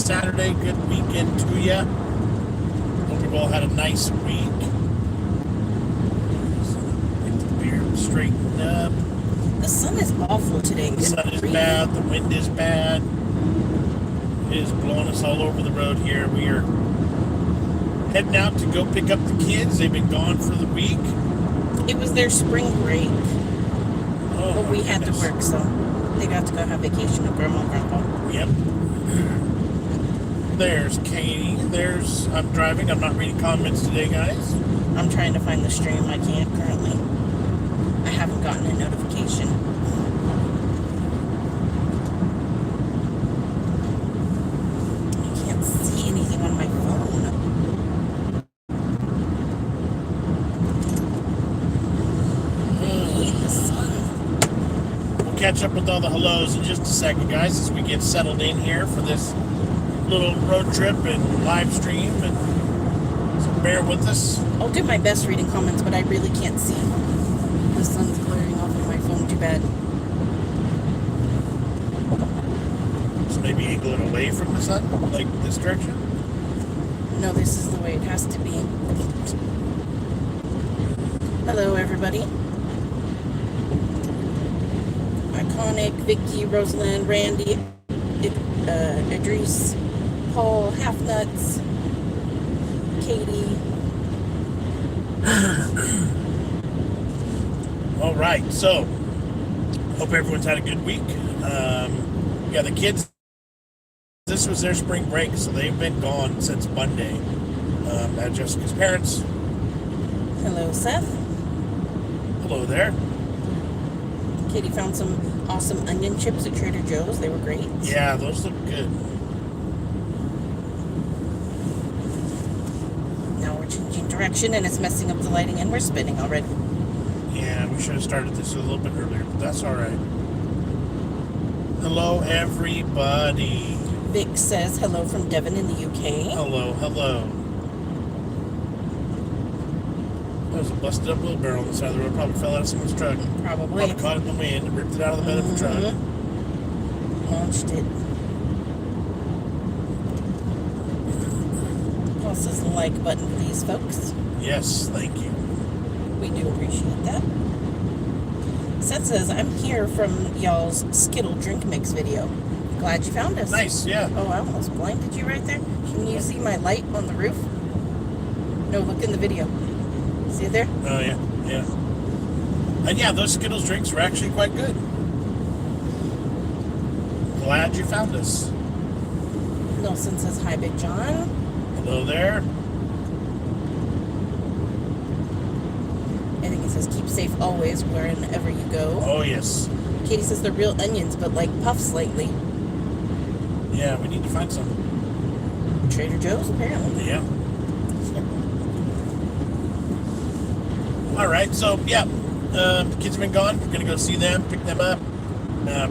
Saturday. Good weekend to you. Hope you all had a nice week. Get the beard straightened up. The sun is awful today. The sun is bad. The wind is bad. It is blowing us all over the road here. We are heading out to go pick up the kids. They've been gone for the week. It was their spring break. Oh, but we had to work, so they got to go have vacation with Grandma and Grandpa. Yep. There's Katie. I'm driving. I'm not reading comments today, guys. I'm trying to find the stream. I can't currently. I haven't gotten a notification. I can't see anything on my phone. I hate the sun. We'll catch up with all the hellos in just a second, guys, as we get settled in here for this little road trip and live stream. And so bear with us. I'll do my best reading comments, but I really can't see. The sun's glaring off of my phone too bad. So maybe angle it away from the sun, like this direction. No, this is the way it has to be. Hello, everybody. Iconic, Vicky, Rosalind, Randy, Idris, Paul, Half Nuts, Katie. All right, so hope everyone's had a good week. Yeah, the kids, this was their spring break, so they've been gone since Monday. At Jessica's parents. Hello, Seth. Hello there. Katie found some awesome onion chips at Trader Joe's. They were great. Yeah, those look good. Now we're changing direction and it's messing up the lighting and we're spinning already. Yeah, we should have started this a little bit earlier, but that's all right. Hello, everybody. Vic says hello from Devon in the UK. Hello, hello. There's a busted up wheelbarrow on the side of the road. Probably fell out of someone's truck. Probably. Caught it in the wind and ripped it out of the bed of the truck. Launched it. Plus the like button, please, folks. Yes, thank you. We do appreciate that. Seth says, I'm here from y'all's Skittle drink mix video. Glad you found us. Nice, yeah. Oh, I almost blinded you right there. Can you see my light on the roof? No, look in the video. See it there? Oh, yeah, yeah. And yeah, those Skittles drinks were actually quite good. Glad you found us. Nelson says, hi, Big John. Hello there. I think it says, keep safe always, wherever you go. Oh, yes. Katie says they're real onions, but like puffs lately. Yeah, we need to find some. Trader Joe's, apparently. Yeah. All right, so, yeah. The kids have been gone. We're going to go see them, pick them up,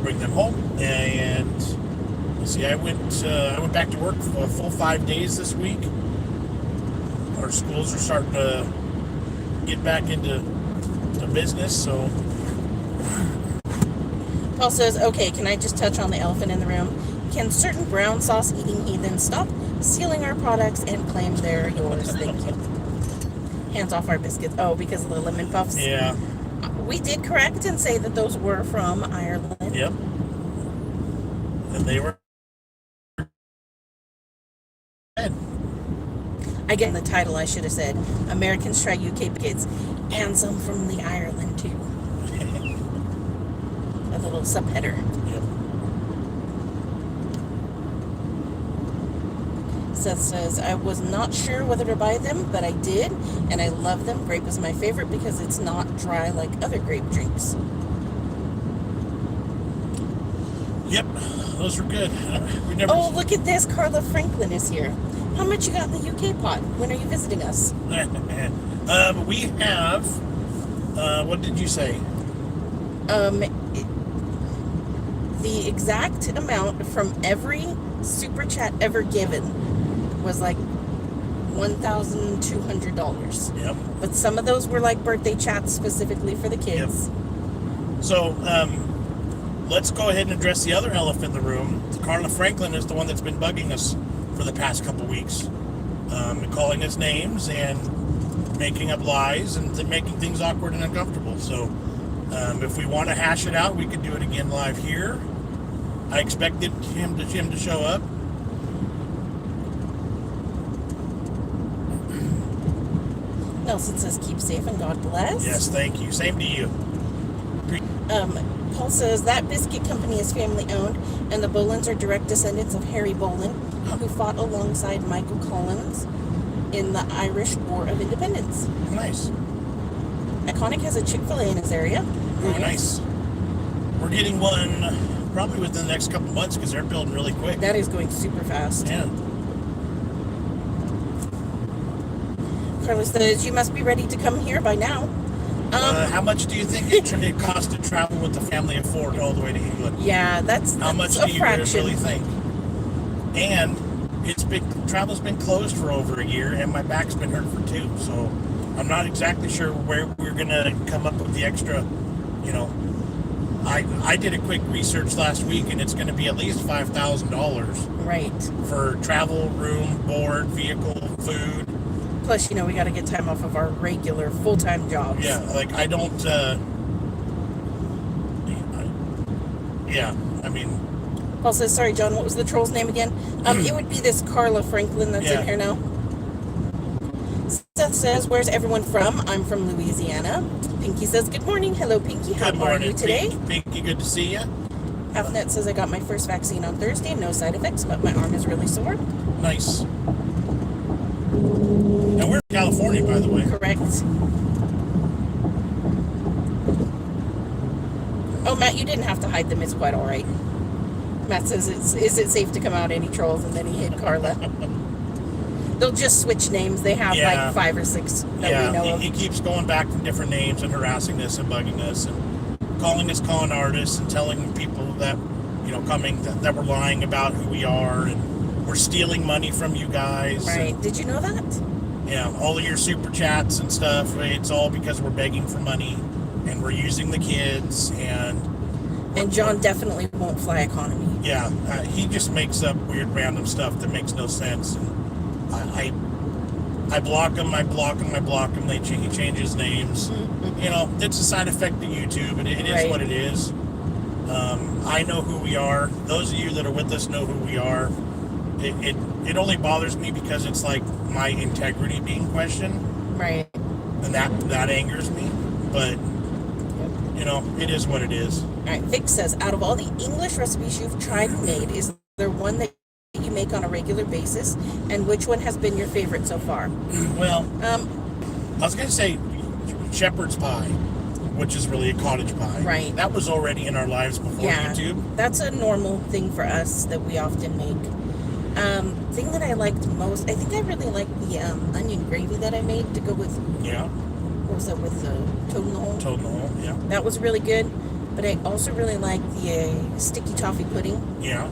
bring them home. And, let's see, I went back to work for a full 5 days this week. Our schools are starting to get back into business, so... Paul says, okay, can I just touch on the elephant in the room? Can certain brown sauce eating heathens stop stealing our products and claim they're yours? Thank you. Hands off our biscuits. Oh, because of the lemon puffs? Yeah. We did correct and say that those were from Ireland. Yep. And they were... Again, the title I should have said, Americans Try UK Biscuits, and some from the Ireland too. A little subheader. Yep. Seth says, I was not sure whether to buy them, but I did, and I love them. Grape is my favorite because it's not dry like other grape drinks. Yep, those were good. We never... Oh, look at this. Carla Franklin is here. How much you got in the UK pot? When are you visiting us? We have... what did you say? The exact amount from every super chat ever given was like $1,200. Yep. But some of those were like birthday chats specifically for the kids. Yep. So, let's go ahead and address the other elephant in the room. Carla Franklin is the one that's been bugging us for the past couple weeks, calling us names and making up lies and making things awkward and uncomfortable. So if we want to hash it out, we could do it again live here. I expected him to show up. Nelson says, keep safe and God bless. Yes, thank you. Same to you. Paul says, that biscuit company is family owned, and the Bolins are direct descendants of Harry Bolin, who fought alongside Michael Collins in the Irish War of Independence. Nice. Iconic has a Chick-fil-A in his area. Ooh, nice. We're getting one probably within the next couple months because they're building really quick. That is going super fast. Yeah. Carlos says, you must be ready to come here by now. How much do you think it costs to travel with the family of 4 all the way to England? Yeah, that's how much a do you fraction. really think? And travel's been closed for over a year, and my back's been hurt for 2. So I'm not exactly sure where we're gonna come up with the extra. You know, I did a quick research last week, and it's going to be at least $5,000. Right. For travel, room, board, vehicle, food. Plus, you know, we got to get time off of our regular full-time jobs. Yeah, like I don't. Yeah, I mean. Paul says, sorry, John, what was the troll's name again? It would be this Carla Franklin that's in here now. Seth says, where's everyone from? I'm from Louisiana. Pinky says, good morning. Hello, Pinky. How are you today? Pinky, good to see you. Halfnet says, I got my first vaccine on Thursday. No side effects, but my arm is really sore. Nice. And we're in California, by the way. Correct. Oh, Matt, you didn't have to hide them. It's quite all right. Matt says, is it safe to come out any trolls? And then he hit Carla. They'll just switch names. They have like 5 or 6 that we know of. He keeps going back to different names and harassing us and bugging us and calling us con artists and telling people that, you know, that we're lying about who we are and we're stealing money from you guys. Right. And, did you know that? Yeah. All of your super chats and stuff, it's all because we're begging for money and we're using the kids and John definitely won't fly economy. Yeah. He just makes up weird random stuff that makes no sense. And I block him, I block him. He changes names. Mm-hmm. You know, it's a side effect of YouTube, and it is what it is. I know who we are. Those of you that are with us know who we are. It only bothers me because it's like my integrity being questioned. Right. And that angers me. But, you know, it is what it is. All right, Vic says, out of all the English recipes you've tried and made, is there one that you make on a regular basis, and which one has been your favorite so far? Well, I was going to say shepherd's pie, which is really a cottage pie. Right. That was already in our lives before YouTube. That's a normal thing for us that we often make. Thing that I liked most, I think I really liked the onion gravy that I made to go with. Yeah. What was it with the toad in the hole? Toad in the hole, yeah. That was really good, but I also really liked the sticky toffee pudding. Yeah.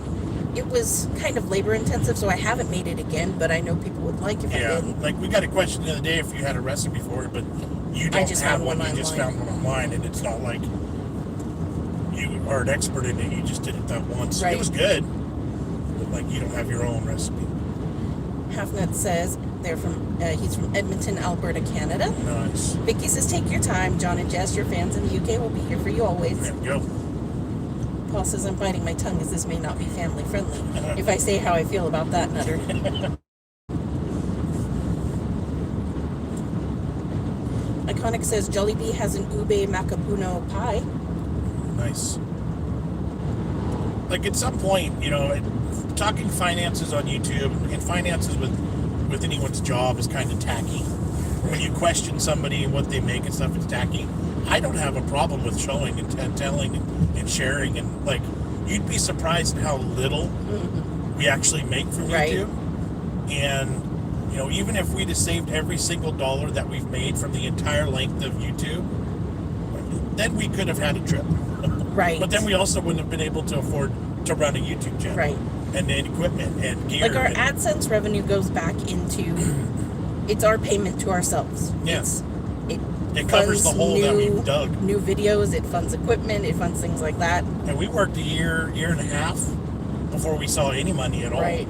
It was kind of labor intensive, so I haven't made it again, but I know people would like if I did. Like we got a question the other day if you had a recipe for it, but you don't have one. You just found one online, and it's not like you are an expert in it. You just did it that once. Right. It was good, but like you don't have your own recipe. Halfnut says he's from Edmonton, Alberta, Canada. Nice. Vicky says, take your time. John and Jess, your fans in the UK will be here for you always. There we go. Paul says, I'm biting my tongue as this may not be family friendly. If I say how I feel about that, Nutter. Iconic says, Jollibee has an ube macapuno pie. Nice. Like at some point, you know, talking finances on YouTube and finances with anyone's job is kind of tacky. When you question somebody and what they make and stuff, it's tacky. I don't have a problem with showing and telling and sharing, and like you'd be surprised at how little we actually make from YouTube. And you know, even if we'd have saved every single dollar that we've made from the entire length of YouTube, then we could have had a trip. Right. But then we also wouldn't have been able to afford to run a YouTube channel. Right. And then equipment and gear. Like our AdSense revenue goes back into, it's our payment to ourselves. Yeah. It covers the hole that we've dug. New videos, it funds equipment, it funds things like that. And we worked a year and a half before we saw any money at all. Right.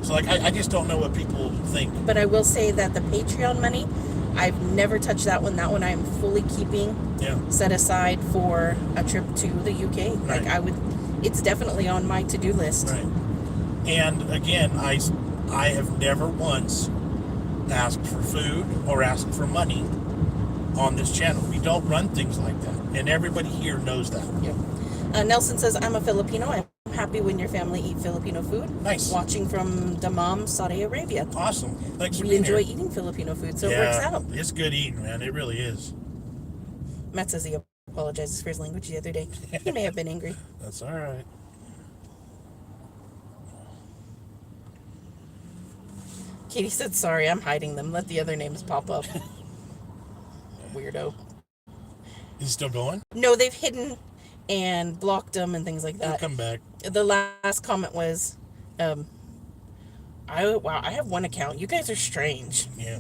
So, like, I just don't know what people think. But I will say that the Patreon money, I've never touched that one. That one I'm fully keeping set aside for a trip to the UK. Right. Like, it's definitely on my to-do list. Right. And again, I have never once asked for food or asked for money on this channel. We don't run things like that. And everybody here knows that. Yeah. Nelson says, I'm a Filipino. I'm happy when your family eat Filipino food. Nice. Watching from Dammam, Saudi Arabia. Awesome. Thanks for We being enjoy here. eating Filipino food, so it works out. It's good eating, man. It really is. Matt says he apologizes for his language the other day. He may have been angry. That's all right. Katie said, sorry, I'm hiding them. Let the other names pop up. Weirdo. Is he still going? No, they've hidden and blocked them and things like He'll that. come back. The last comment was, wow, I have one account. You guys are strange. Yeah.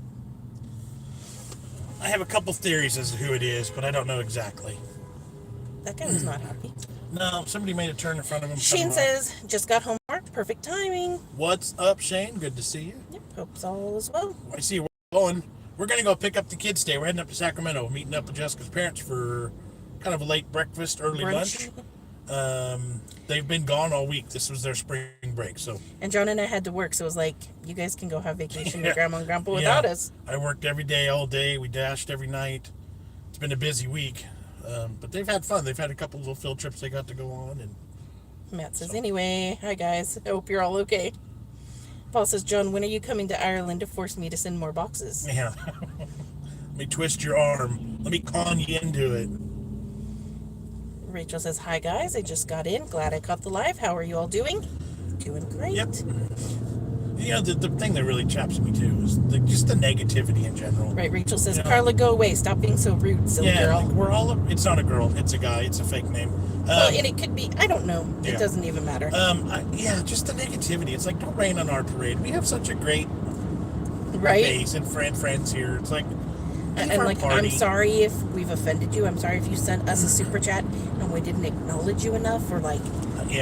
I have a couple theories as to who it is, but I don't know exactly. That guy was not happy. No, somebody made a turn in front of him. Shane says, just got home from work. Perfect timing. What's up, Shane? Good to see you. Yep, hope all is well. I see we're going. We're going to go pick up the kids today. We're heading up to Sacramento, meeting up with Jessica's parents for kind of a late breakfast, early Brunch. lunch. They've been gone all week. This was their spring break, so. And John and I had to work, so it was like, you guys can go have vacation with Grandma and Grandpa without us. I worked every day, all day. We dashed every night. It's been a busy week, but they've had fun. They've had a couple little field trips they got to go on, and Matt says, anyway, hi guys, I hope you're all okay. Paul says, John, when are you coming to Ireland to force me to send more boxes? yeah. Let me twist your arm. Let me con you into it. Rachel says, hi guys, I just got in. Glad I caught the live. How are you all doing? Doing great. Yep. You know, the thing that really chaps me too is just the negativity in general. Right, Rachel says, Yeah. Carla, go away. Stop being so rude, silly girl. Like we're all. It's not a girl. It's a guy. It's a fake name. Well, and it could be, I don't know. Yeah. It doesn't even matter. Just the negativity. It's like, don't rain on our parade. We have such a great Right? base and friends here. It's like, And like, I'm sorry if we've offended you. I'm sorry if you sent us a super chat and we didn't acknowledge you enough, or like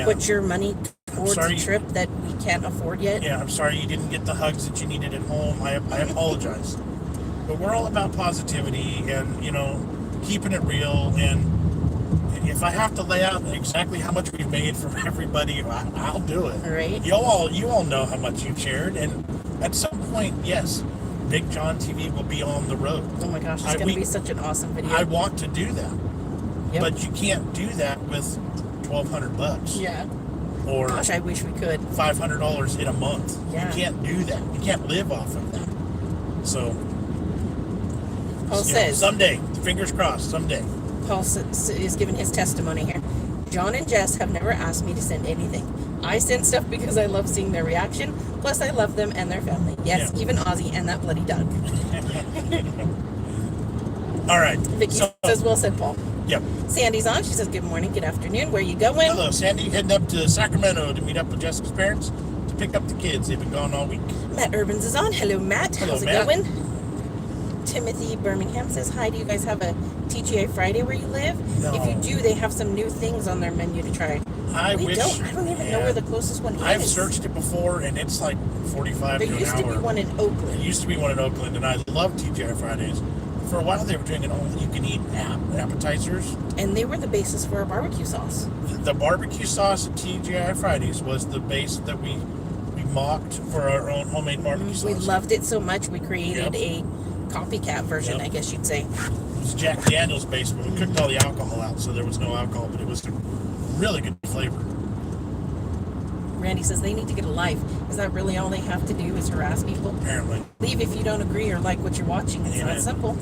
put your money towards a trip that we can't afford yet. Yeah, I'm sorry you didn't get the hugs that you needed at home. I apologize. But we're all about positivity and, you know, keeping it real. And if I have to lay out exactly how much we've made from everybody, I'll do it. Right. You all know how much you've shared. And at some point, yes, BigJon TV will be on the road. Oh my gosh, it's going to be such an awesome video. I want to do that. Yep. But you can't do that with $1,200. Yeah. Or gosh, I wish we could. $500 in a month. Yeah. You can't do that. You can't live off of that. So, Paul says, someday, fingers crossed, someday. Paul is giving his testimony here. John and Jess have never asked me to send anything. I send stuff because I love seeing their reaction. Plus, I love them and their family. Yes, even Ozzy and that bloody dog. All right. Vicky says, well said, Paul. Yep. Sandy's on. She says, good morning, good afternoon. Where you going? Hello, Sandy. Heading up to Sacramento to meet up with Jessica's parents to pick up the kids. They've been gone all week. Matt Urbans is on. Hello, Matt. Hello, How's it Matt. going? Timothy Birmingham says, hi, do you guys have a TGI Friday where you live? No. If you do, they have some new things on their menu to try. I I don't even know where the closest one is. I've searched it before, and it's like 45 There to an used hour. to be one in There Oakland. used to be one in Oakland, and I love TGI Fridays. For a while, they were doing an all-you-can-eat appetizers. And they were the basis for our barbecue sauce. The barbecue sauce at TGI Fridays was the base that we mocked for our own homemade barbecue sauce. We loved it so much, we created Yep. a copycat version, Yep. I guess you'd say. It was Jack Daniel's base, but we cooked all the alcohol out, so there was no alcohol, but it was a really good flavor. Randy says they need to get a life. Is that really all they have to do is harass people? Apparently. Leave if you don't agree or like what you're watching. It's Amen. that simple.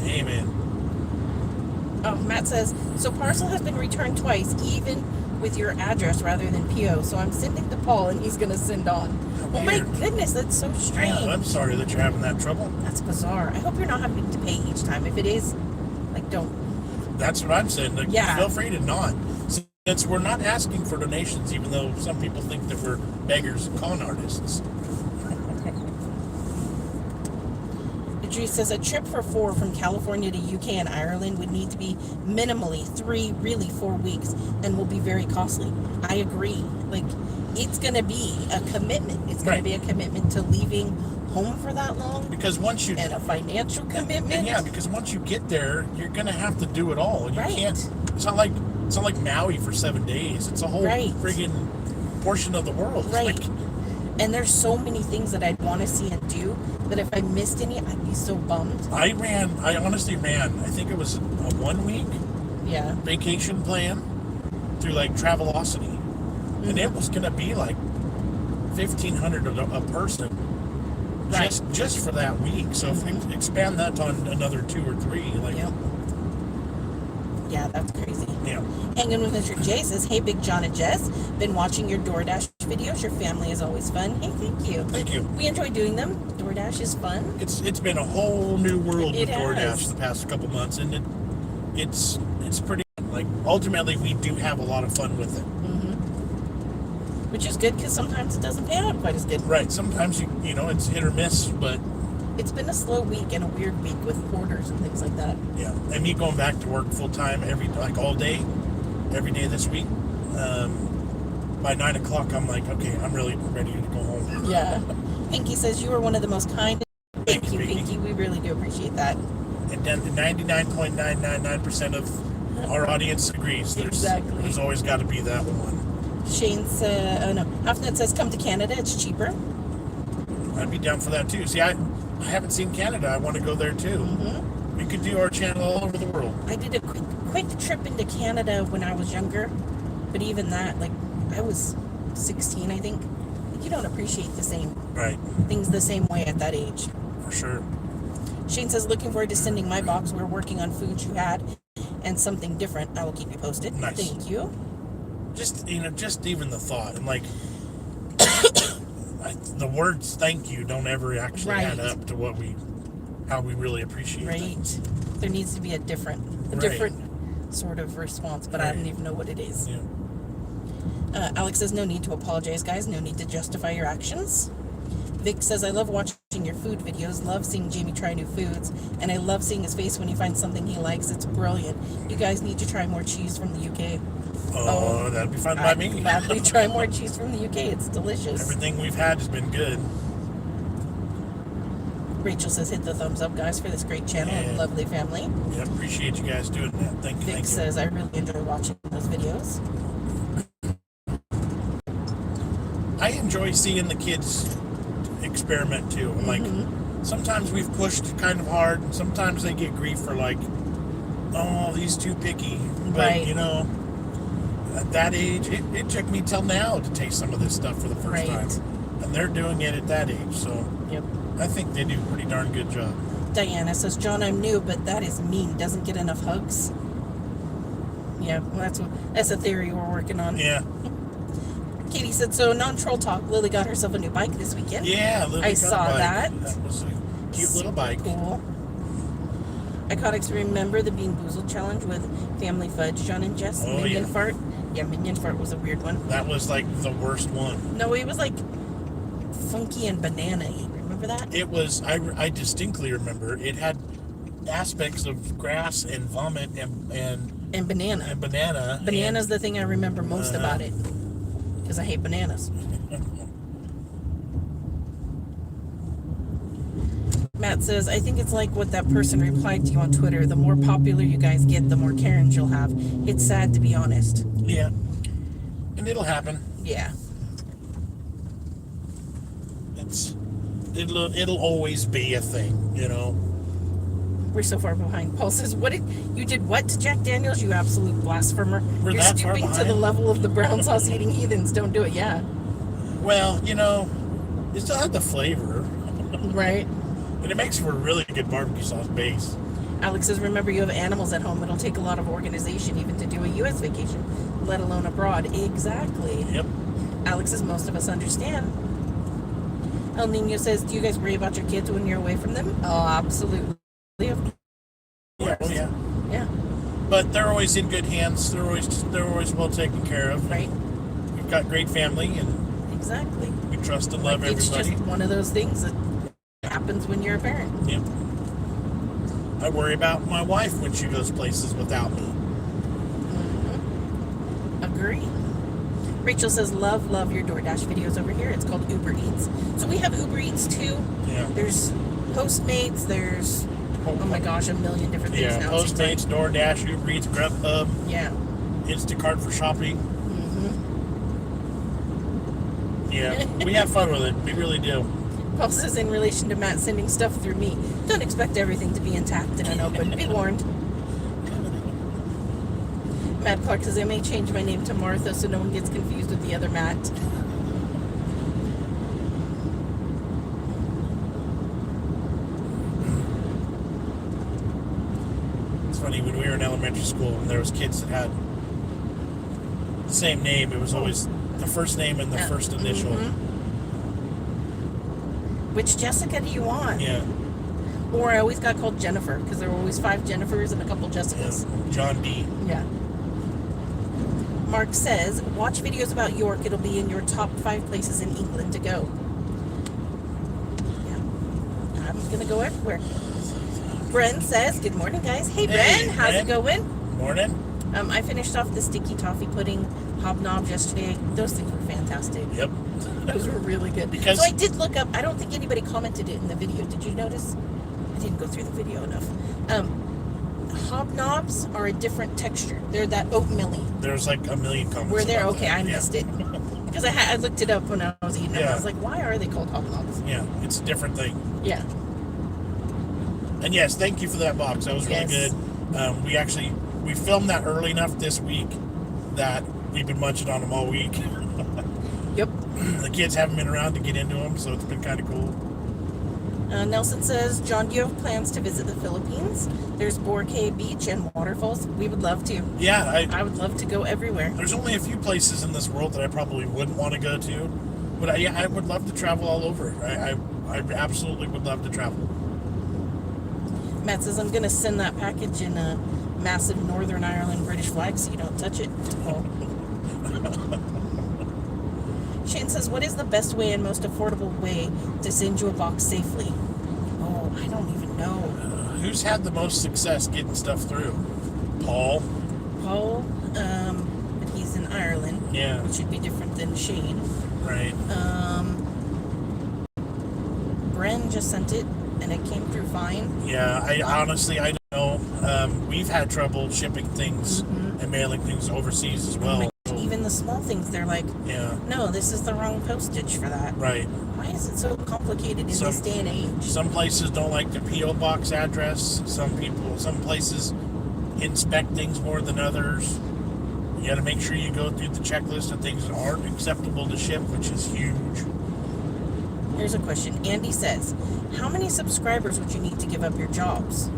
Amen. Oh, Matt says, so parcel has been returned twice, even with your address rather than PO. So I'm sending to Paul and he's going to send on. Oh my Weird. goodness, that's so strange. Yeah, I'm sorry that you're having that trouble. That's bizarre. I hope you're not having to pay each time. If it is, like, don't. That's what I'm saying. Like, Yeah. feel free to not. Since we're not asking for donations, even though some people think that we're beggars and con artists. Did Audrey says a trip for 4 from California to UK and Ireland would need to be minimally 3, really 4 weeks, and will be very costly. I agree. Like, it's going to be a commitment. It's going to be a commitment to leaving home for that long. Because once you... And a financial commitment. And yeah, because once you get there, you're going to have to do it all. You can't... It's not like Maui for 7 days. It's a whole friggin' portion of the world. Right. And there's so many things that I'd want to see and do that if I missed any, I'd be so bummed. I honestly ran, I think it was a 1 week vacation plan through like Travelocity. And it was going to be like $1,500 a person just for that week. So if we expand that on another 2 or 3, like... Yeah, that's crazy. Yeah. Hanging with Mr. J says, hey, Big Jon and Jess. Been watching your DoorDash videos. Your family is always fun. Hey, thank you. Thank you. We enjoy doing them. DoorDash is fun. It's been a whole new world with DoorDash the past couple months, and it's pretty, like, ultimately we do have a lot of fun with it. Which is good because sometimes it doesn't pay out quite as good. Right. Sometimes you know it's hit or miss, but it's been a slow week and a weird week with orders and things like that. Yeah, and me going back to work full time all day, every day this week. By 9 o'clock, I'm like, okay, I'm really ready to go home. Yeah. Pinky says you are one of the most kind. Thank you, Pinky. Pinky. We really do appreciate that. And then 99.999% of our audience agrees. There's always got to be that one. Shane said, oh no, Huffnet says come to Canada. It's cheaper. I'd be down for that too. See, I haven't seen Canada. I want to go there too. We could do our channel all over the world. I did a quick trip into Canada when I was younger, but even that, like, I was 16, I think. You don't appreciate the same things the same way at that age. For sure. Shane says, looking forward to sending my box. We're working on foods you had and something different. I will keep you posted. Nice. Thank you. Just even the thought, and like the words "thank you" don't ever actually add up to how we really appreciate it. There needs to be a different sort of response, but I don't even know what it is. Yeah. Alex says, no need to apologize, guys. No need to justify your actions. Vic says, I love watching your food videos. Love seeing Jamie try new foods. And I love seeing his face when he finds something he likes. It's brilliant. You guys need to try more cheese from the UK. Oh, that'd be fun by me. I'd gladly try more cheese from the UK. It's delicious. Everything we've had has been good. Rachel says, hit the thumbs up, guys, for this great channel and lovely family. Yeah, appreciate you guys doing that. Thank you. Vic says, I really enjoy watching those videos. I enjoy seeing the kids experiment too. Like, sometimes we've pushed kind of hard, and sometimes they get grief for like, oh, he's too picky. But, you know, at that age, it took me till now to taste some of this stuff for the first time. And they're doing it at that age, so I think they do a pretty darn good job. Diana says, John, I'm new, but that is mean. Doesn't get enough hugs. Yeah, well, that's a theory we're working on. Yeah. Katie said, so non-troll talk, Lily got herself a new bike this weekend. Yeah, Lily I saw that. That was a cute little bike. Cool. Iconics, remember the Bean Boozled challenge with Family Fudge, Jon and Jess? Oh, Minion Fart? Yeah, Minion Fart was a weird one. That was like the worst one. No, it was like funky and banana-y. Remember that? It was, I distinctly remember, it had aspects of grass and vomit and banana. And banana. Banana's the thing I remember most about it. Because I hate bananas. Matt says, I think it's like what that person replied to you on Twitter. The more popular you guys get, the more Karens you'll have. It's sad, to be honest. Yeah. And it'll happen. Yeah. It'll always be a thing, you know. We're so far behind. Paul says, you did what to Jack Daniels, you absolute blasphemer? You're stooping to the level of the brown sauce eating heathens. Don't do it. Yeah. Well, you know, you still have the flavor. Right. And it makes for a really good barbecue sauce base. Alex says, remember, you have animals at home. It'll take a lot of organization even to do a U.S. vacation, let alone abroad. Exactly. Yep. Alex says, most of us understand. El Nino says, do you guys worry about your kids when you're away from them? Oh, absolutely. Yeah, oh yeah. Yeah. But they're always in good hands. They're always well taken care of. Right. We've got great family, and exactly. We trust and love everybody. It's just one of those things that happens when you're a parent. Yep. I worry about my wife when she goes places without me. Agree. Rachel says, love your DoorDash videos over here. It's called Uber Eats. So we have Uber Eats too. Yeah. There's Postmates. There's, oh my gosh, a million different things now. Postmates, DoorDash, Uber Eats, Grubhub. Yeah. Instacart for shopping. Yeah, we have fun with it. We really do. Paul says, in relation to Matt sending stuff through me, don't expect everything to be intact and unopened. Be warned. Matt Clark says, I may change my name to Martha so no one gets confused with the other Matt. It's funny, when we were in elementary school and there was kids that had the same name, it was always the first name and the first initial. Which Jessica do you want? Yeah. Or I always got called Jennifer because there were always 5 Jennifers and a couple Jessicas. Yeah. John D. Yeah. Mark says, watch videos about York. It'll be in your top 5 places in England to go. Yeah. I'm going to go everywhere. Bren says, good morning, guys. Hey, Bren. How's it going? Morning. I finished off the sticky toffee pudding hobnobs yesterday. Those things were fantastic. Yep. Those were really good. So I did look up, I don't think anybody commented it in the video. Did you notice? I didn't go through the video enough. Hobnobs are a different texture. They're that oatmeal-y. There's like a million comments. Were there? about Okay, that. I missed it. Because I looked it up when I was eating them. Yeah. I was like, why are they called hobnobs? Yeah, it's a different thing. Yeah. And yes, thank you for that box. That was really good. We filmed that early enough this week that we've been munching on them all week. Yep. The kids haven't been around to get into them, so it's been kind of cool. Nelson says, John, do you have plans to visit the Philippines? There's Boracay Beach and waterfalls. We would love to. Yeah, I would love to go everywhere. There's only a few places in this world that I probably wouldn't want to go to, but I would love to travel all over. I absolutely would love to travel. Matt says, I'm going to send that package in a massive Northern Ireland British flag so you don't touch it. Oh. Shane says, what is the best way and most affordable way to send you a box safely? Oh, I don't even know. Who's had the most success getting stuff through? Paul, but he's in Ireland. Yeah. Which should be different than Shane. Right. Bren just sent it, and it came through fine. Yeah, I don't know. We've had trouble shipping things and mailing things overseas as well. Even the small things, they're like, no, this is the wrong postage for that. Right. Why is it so complicated in this day and age? Some places don't like the P.O.Box address. Some places inspect things more than others. You got to make sure you go through the checklist of things that aren't acceptable to ship, which is huge. Here's a question. Andy says, how many subscribers would you need to give up your jobs?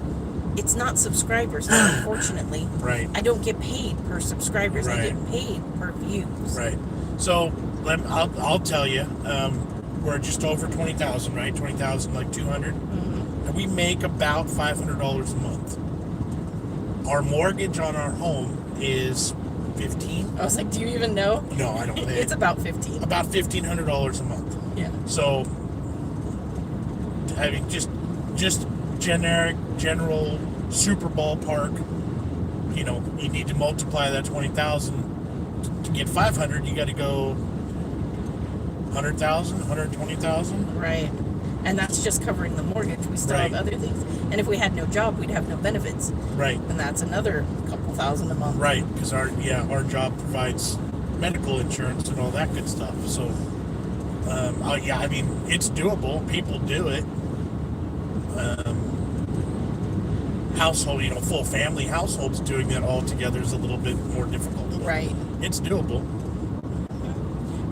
It's not subscribers, unfortunately. Right. I don't get paid per subscribers. Right. I get paid per views. Right. So I'll tell you, we're just over 20,000, right? 20,000, like 200, and we make about $500 a month. Our mortgage on our home is $15. I was like, do you even know? No, I don't think. It's about $15. About $1,500 a month. Yeah. So, I mean, just general super ballpark, you need to multiply that 20,000 to get 500. You got to go 100,000, 120,000. Right. And that's just covering the mortgage. We still have other things. And if we had no job, we'd have no benefits. Right. And that's another couple thousand a month. Right, because our job provides medical insurance and all that good stuff. So, I mean, it's doable. People do it. Household, full family households doing that all together is a little bit more difficult. Right. It's doable.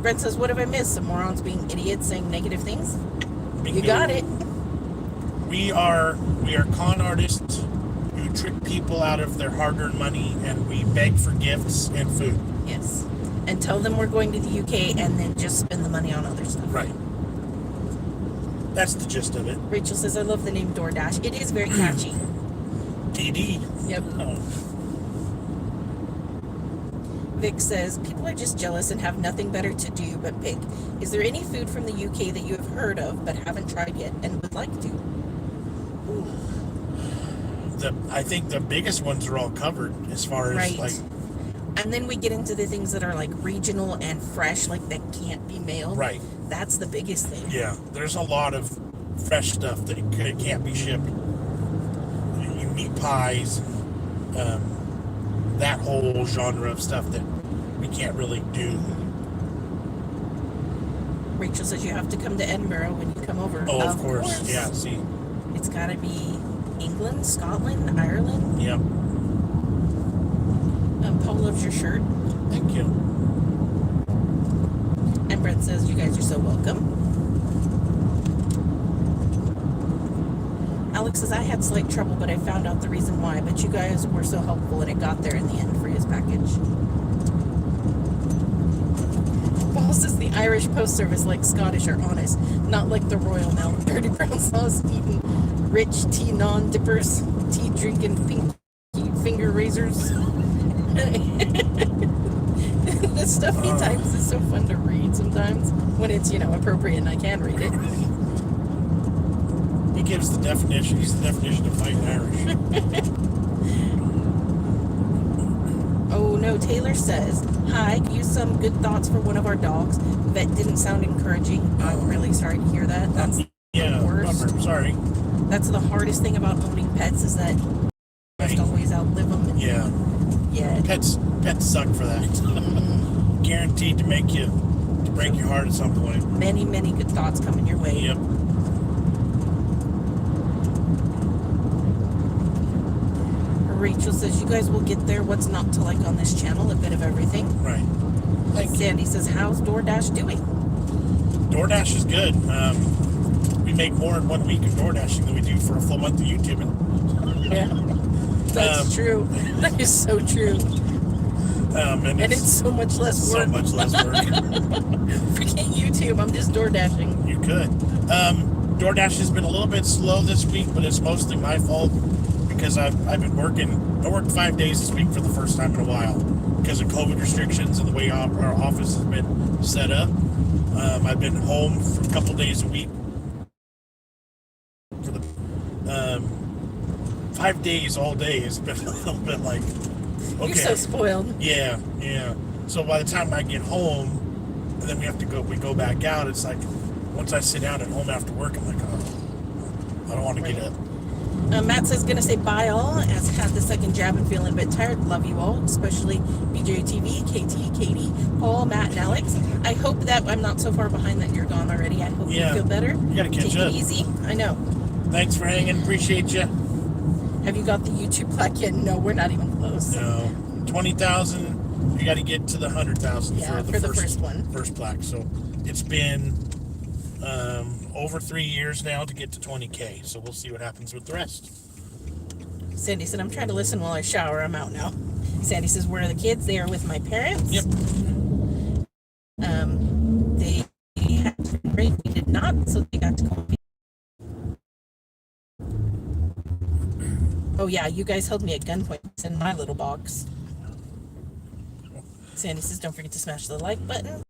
Brent says, what have I missed? Some morons being idiots saying negative things? Bingo. You got it. We are con artists who trick people out of their hard-earned money, and we beg for gifts and food. Yes. And tell them we're going to the UK and then just spend the money on other stuff. Right. That's the gist of it. Rachel says, I love the name DoorDash. It is very catchy. DD. Yep. Oh. Vic says, people are just jealous and have nothing better to do but pick. Is there any food from the UK that you have heard of but haven't tried yet and would like to? Ooh. I think the biggest ones are all covered as far as Right. like. And then we get into the things that are like regional and fresh, like that can't be mailed. Right. That's the biggest thing. Yeah, there's a lot of fresh stuff that can't be shipped. You meat pies, that whole genre of stuff that we can't really do. Rachel says you have to come to Edinburgh when you come over. Oh, of course. Yeah, see. It's got to be England, Scotland, Ireland. Yep. Paul loves your shirt. Thank you. And Brett says you guys are so welcome. Alex says I had slight trouble, but I found out the reason why. But you guys were so helpful, and it got there in the end for his package. Paul says the Irish post service, like Scottish, are honest, not like the Royal Mail. Dirty brown sauce eating, rich tea non-dippers, tea drinking pinky finger raisers. The stuff he types is so fun to read sometimes when it's, appropriate and I can read it. He gives the definition. He's the definition of fighting Irish. Oh no, Taylor says, hi, use some good thoughts for one of our dogs. Vet didn't sound encouraging. I'm really sorry to hear that. That's the worst. Bummer. Sorry. That's the hardest thing about owning pets is that you just always outlive them. Yeah. Yeah. Pets suck for that. Guaranteed to break your heart at some point. Many, many good thoughts coming your way. Yep. Rachel says, you guys will get there. What's not to like on this channel? A bit of everything. Right. Sandy says, how's DoorDash doing? DoorDash is good. We make more in 1 week of DoorDashing than we do for a full month of YouTubing. Yeah. That's true. That is so true. And it's so much less work. So much less work. Freaking YouTube. I'm just DoorDashing. You could. DoorDash has been a little bit slow this week, but it's mostly my fault because I've been working. I worked 5 days this week for the first time in a while because of COVID restrictions and the way our office has been set up. I've been home for a couple days a week. For the 5 days all day has been a little bit like, okay. You're so spoiled. Yeah. So by the time I get home, and then we go back out, it's like, once I sit down at home after work, I'm like, oh, I don't want to get up. Matt says, gonna say bye all, as had the second jab and feeling a bit tired. Love you all, especially BJ TV, KT, Katie, Paul, Matt, and Alex. I hope that I'm not so far behind that you're gone already. I hope you feel better. You gotta catch Take up. it easy. I know. Thanks for hanging. Appreciate you. Have you got the YouTube plaque yet? No, we're not even close. No. 20,000. You got to get to the 100,000 Yeah, for the first one. First plaque. So it's been over 3 years now to get to 20K. So we'll see what happens with the rest. Sandy said, I'm trying to listen while I shower. I'm out now. Sandy says, where are the kids? They are with my parents. Yep. They had to break. We did not, so they got to call me. Oh yeah, you guys held me at gunpoint. It's in my little box. Sandy says, don't forget to smash the like button.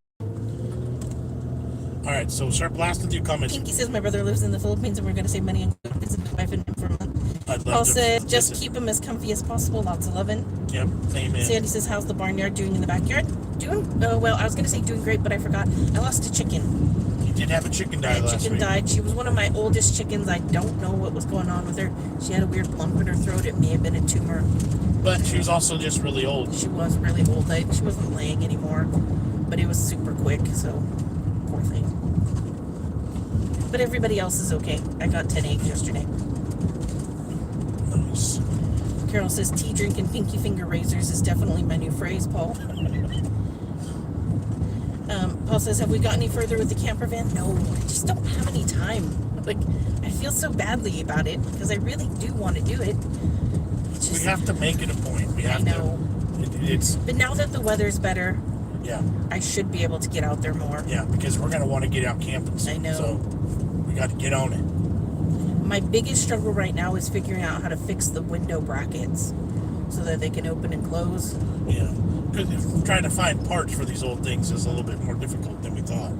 All right, so start blasting through comments. Pinky says, my brother lives in the Philippines and we're going to save money and go visit his wife and him for a month. Paul says, just keep him as comfy as possible. Lots of loving. Yep, amen. Sandy says, how's the barnyard doing in the backyard? Well, I was going to say doing great, but I forgot. I lost a chicken. You did have a chicken die last week. Chicken died. She was one of my oldest chickens. I don't know what was going on with her. She had a weird lump in her throat. It may have been a tumor. But she was also just really old. She was really old. She wasn't laying anymore, but it was super quick, so poor thing. But everybody else is okay. I got 10 eggs yesterday. Nice. Carol says, tea drinking pinky finger razors is definitely my new phrase, Paul. Paul says, have we got any further with the camper van? No, I just don't have any time. Like, I feel so badly about it because I really do want to do it. It's just, we have to make it a point. We have I know. To. But now that the weather's better, yeah, I should be able to get out there more. Yeah, because we're going to want to get out camping soon. I know. So we got to get on it. My biggest struggle right now is figuring out how to fix the window brackets so that they can open and close. Yeah, because trying to find parts for these old things is a little bit more difficult than we thought.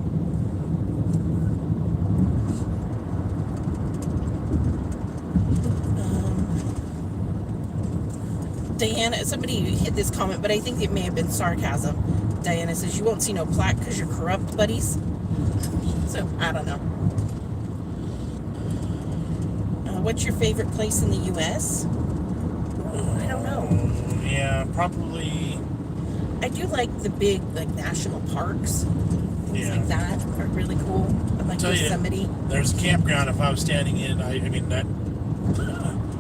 Diana, somebody hit this comment, but I think it may have been sarcasm. Diana says, you won't see no plaque because you're corrupt, buddies. So, I don't know. What's your favorite place in the U.S.? I don't know. Yeah, probably. I do like the big, like, national parks. Things like that are really cool. I like Yosemite. There's a campground. If I was standing in, I mean, that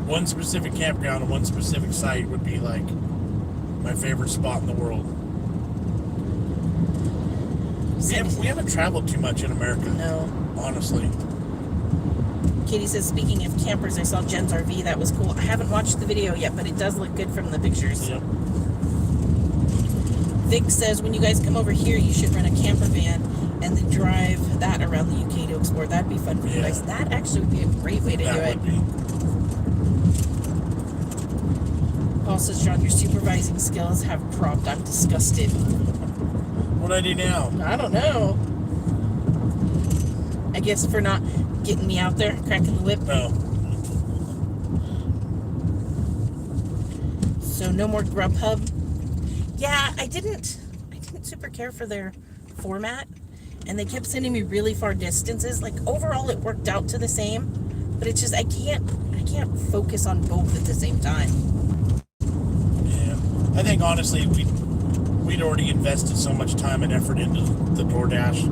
one specific campground and one specific site would be like my favorite spot in the world. We haven't traveled too much in America. No. Honestly. Katie says, speaking of campers, I saw Jen's RV. That was cool. I haven't watched the video yet, but it does look good from the pictures. Yep. Vic says, when you guys come over here, you should rent a camper van and then drive that around the UK to explore. That'd be fun for you guys. That actually would be a great way to do it. Paul says, John, your supervising skills have dropped. I'm disgusted. What do I do now? I don't know. I guess for not getting me out there, cracking the whip. No. So no more Grubhub. Yeah, I didn't super care for their format, and they kept sending me really far distances. Like overall, it worked out to the same, but it's just I can't focus on both at the same time. Yeah, I think honestly we'd already invested so much time and effort into the DoorDash.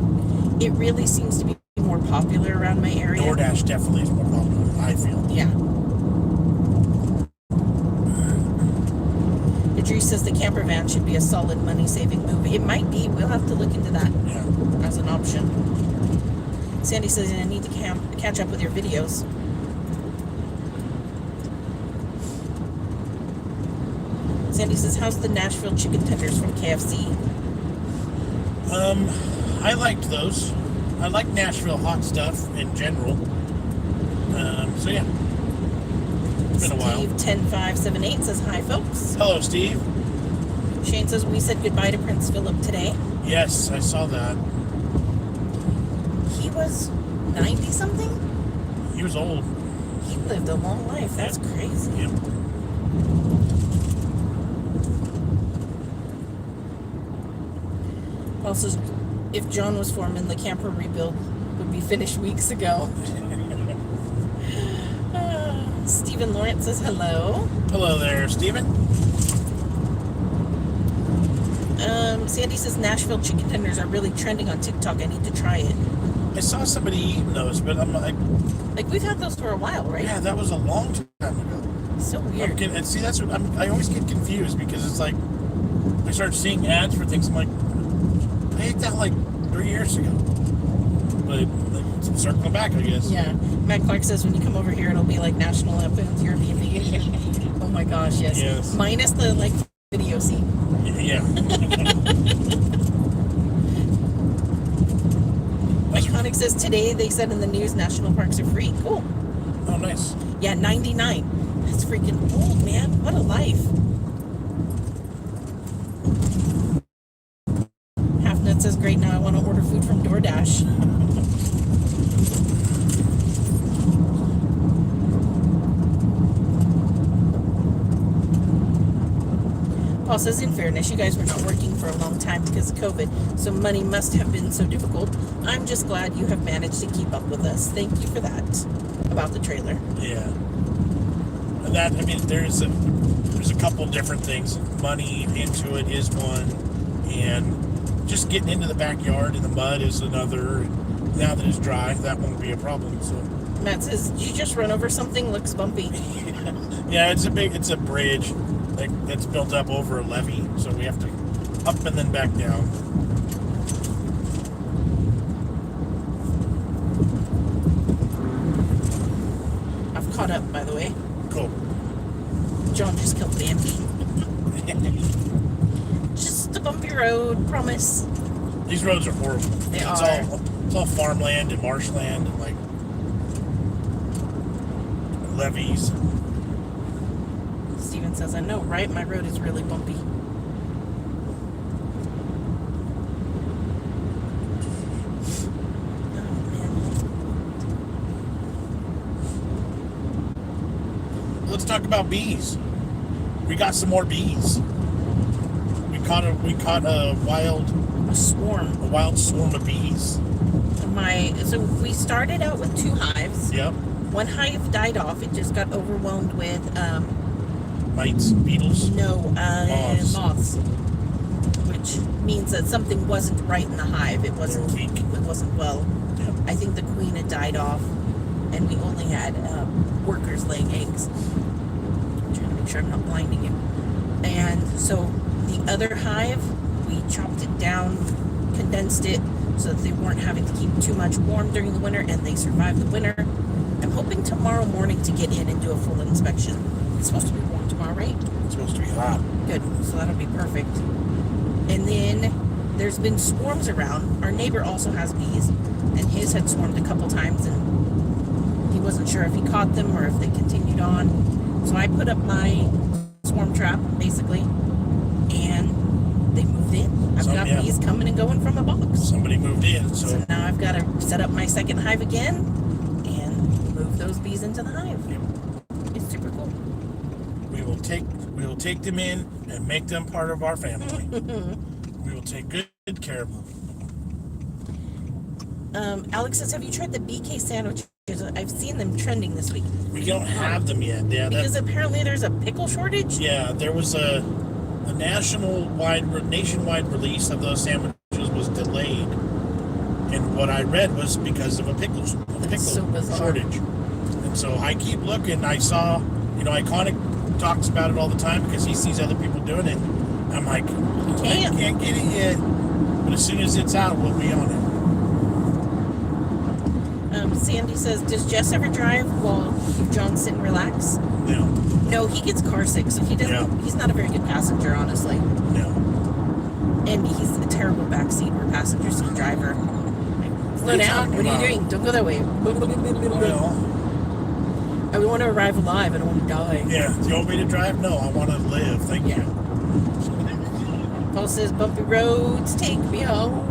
It really seems to be more popular around my area. DoorDash definitely is more popular, I feel. Yeah. Idris says the camper van should be a solid money-saving move. It might be. We'll have to look into that as an option. Sandy says, I need to catch up with your videos. Sandy says, how's the Nashville chicken tenders from KFC? I liked those. I like Nashville hot stuff in general. So yeah. It's been a while. Steve 10578 says, hi folks. Hello, Steve. Shane says, we said goodbye to Prince Philip today. Yes, I saw that. He was 90-something? He was old. He lived a long life. That's crazy. Yep. Also, if John was foreman, the camper rebuild would be finished weeks ago. Stephen Lawrence says hello. Hello there, Stephen. Sandy says Nashville chicken tenders are really trending on TikTok. I need to try it. I saw somebody eating those, but I'm like... Like, we've had those for a while, right? Yeah, that was a long time ago. So weird. And see, that's what I always get confused because it's like I start seeing ads for things. I'm like, I ate that like 3 years ago. But like, circling back, I guess. Yeah. Matt Clark says when you come over here, it'll be like National Lampoon's European Vacation. Oh my gosh, yes. Minus the like video scene. Yeah. Iconic says today they said in the news national parks are free. Cool. Oh, nice. Yeah, 99. That's freaking old, man. What a life. Half Nut says, great, now I want to order food from DoorDash. Paul says, in fairness, you guys were not working for a long time because of COVID, so money must have been so difficult. I'm just glad you have managed to keep up with us. Thank you for that. About the trailer. Yeah. That, I mean, there's a couple different things. Money into it is one, and just getting into the backyard in the mud is another. Now that it's dry, that won't be a problem. So Matt says, did you just run over something? Looks bumpy. Yeah, it's a bridge that's built up over a levee, so we have to up and then back down. I've caught up, by the way. Cool. John just killed Bambi. Just a bumpy road, promise. These roads are horrible. It's all farmland and marshland and like levees. Steven says, I know, right? My road is really bumpy. Let's talk about bees. we got some more bees. We caught a wild swarm of bees. So we started out with 2 hives. Yep. One hive died off. It just got overwhelmed with Mites, beetles. No, moths. Which means that something wasn't right in the hive. It wasn't weak. It wasn't well. Yep. I think the queen had died off, and we only had workers laying eggs. I'm trying to make sure I'm not blinding you. And so the other hive, we chopped it down, condensed it, so that they weren't having to keep too much warm during the winter, and they survived the winter. I'm hoping tomorrow morning to get in and do a full inspection. It's supposed to be warm tomorrow, right? It's supposed to be hot. Good, so that'll be perfect. And then there's been swarms around. Our neighbor also has bees, and his had swarmed a couple times, and he wasn't sure if he caught them or if they continued on. So I put up my swarm trap, basically, and they moved in. I've got bees coming and going from a box. Somebody moved in, so now I've got to set up my second hive again and move those bees into the hive. Yep. It's super cool. We will take them in and make them part of our family. We will take good care of them. Alex says, have you tried the BK sandwiches? I've seen them trending this week. We don't have them yet. Yeah, because apparently there's a pickle shortage. Yeah, there was a nationwide release of those sandwiches was delayed, and what I read was because of a pickle shortage. And so I keep looking. I saw, Iconic talks about it all the time because he sees other people doing it. I'm like, I can't get it yet, but as soon as it's out, we'll be on it. Sandy says, does Jess ever drive while John sit and relax? No. No, he gets car sick, so he doesn't. Yeah. He's not a very good passenger, honestly. No. And he's a terrible backseat or passenger seat driver. Slow down. What are you doing? Don't go that way. Well, I want to arrive alive. I don't want to die. Yeah. Do you want me to drive? No, I want to live. Thank you. Paul says, bumpy roads take me home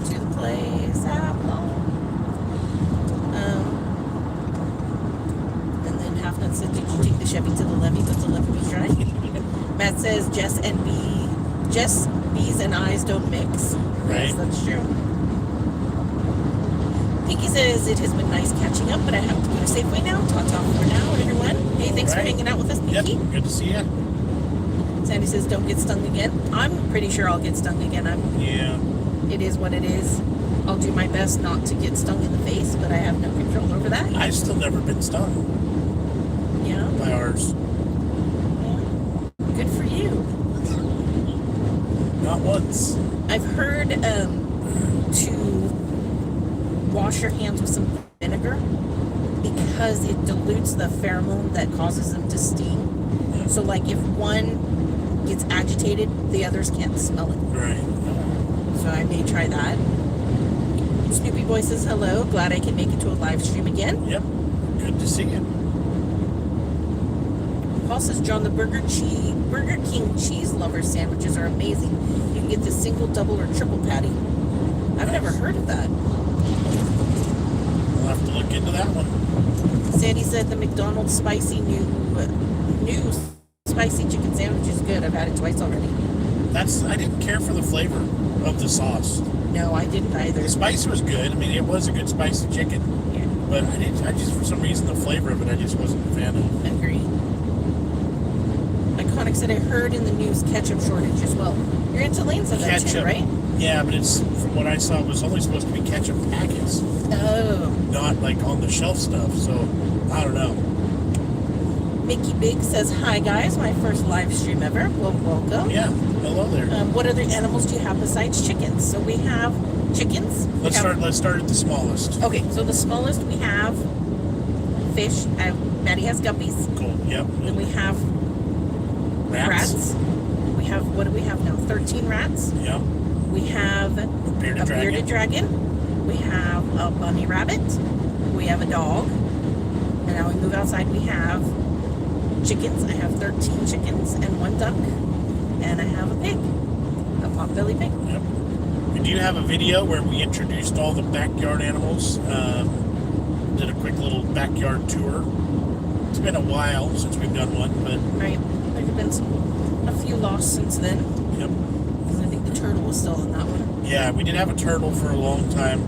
to the place I belong. And then Half Nut said, did you take the Chevy to the levee? But the levee was dry. Matt says, Jess, bees, and eyes don't mix. Right. Yes, that's true. Pinky says, it has been nice catching up, but I have to go to Safeway now. Ta-ta for now, everyone. Hey, thanks for hanging out with us, Pinky. Yep, good to see you. Sandy says, don't get stung again. I'm pretty sure I'll get stung again. Yeah. It is what it is. I'll do my best not to get stung in the face, but I have no control over that. I've still never been stung. Yeah. By ours. Yeah. Good for you. Not once. I've heard to wash your hands with some vinegar because it dilutes the pheromone that causes them to sting. So, like, if one gets agitated, the others can't smell it. Right. So I may try that. Snoopy Boy says hello. Glad I can make it to a live stream again. Yep. Good to see you. Paul says, John, the Burger King cheese lover sandwiches are amazing. You can get the single, double, or triple patty. I've never heard of that. We'll have to look into that one. Sandy said the McDonald's spicy new spicy chicken sandwich is good. I've had it twice already. I didn't care for the flavor of the sauce. No, I didn't either. The spice was good. I mean, it was a good spicy chicken. Yeah. But I just, for some reason, the flavor of it, I just wasn't a fan of. Agree. Iconic said, I heard in the news ketchup shortage as well. You're into lanes of that too, right? Yeah, but it's, from what I saw, it was only supposed to be ketchup packets. Oh. Not like on the shelf stuff, so I don't know. Mickey Big says, hi guys, my first live stream ever. Well, welcome. Yeah, hello there. What other animals do you have besides chickens? So we have chickens. Let's start at the smallest. Okay, so the smallest we have fish. Maddie has guppies. Cool, yep. Then we have rats. We have, what do we have now? 13 rats. Yep. We have a bearded dragon. We have a bunny rabbit. We have a dog. And now we move outside. We have chickens. I have 13 chickens and 1 duck. And I have a pig. A potbelly pig. Yep. And do you have a video where we introduced all the backyard animals? Did a quick little backyard tour. It's been a while since we've done one, but right. I can been a few lost since then. Yep. Because I think the turtle was still on that one. Yeah, we did have a turtle for a long time,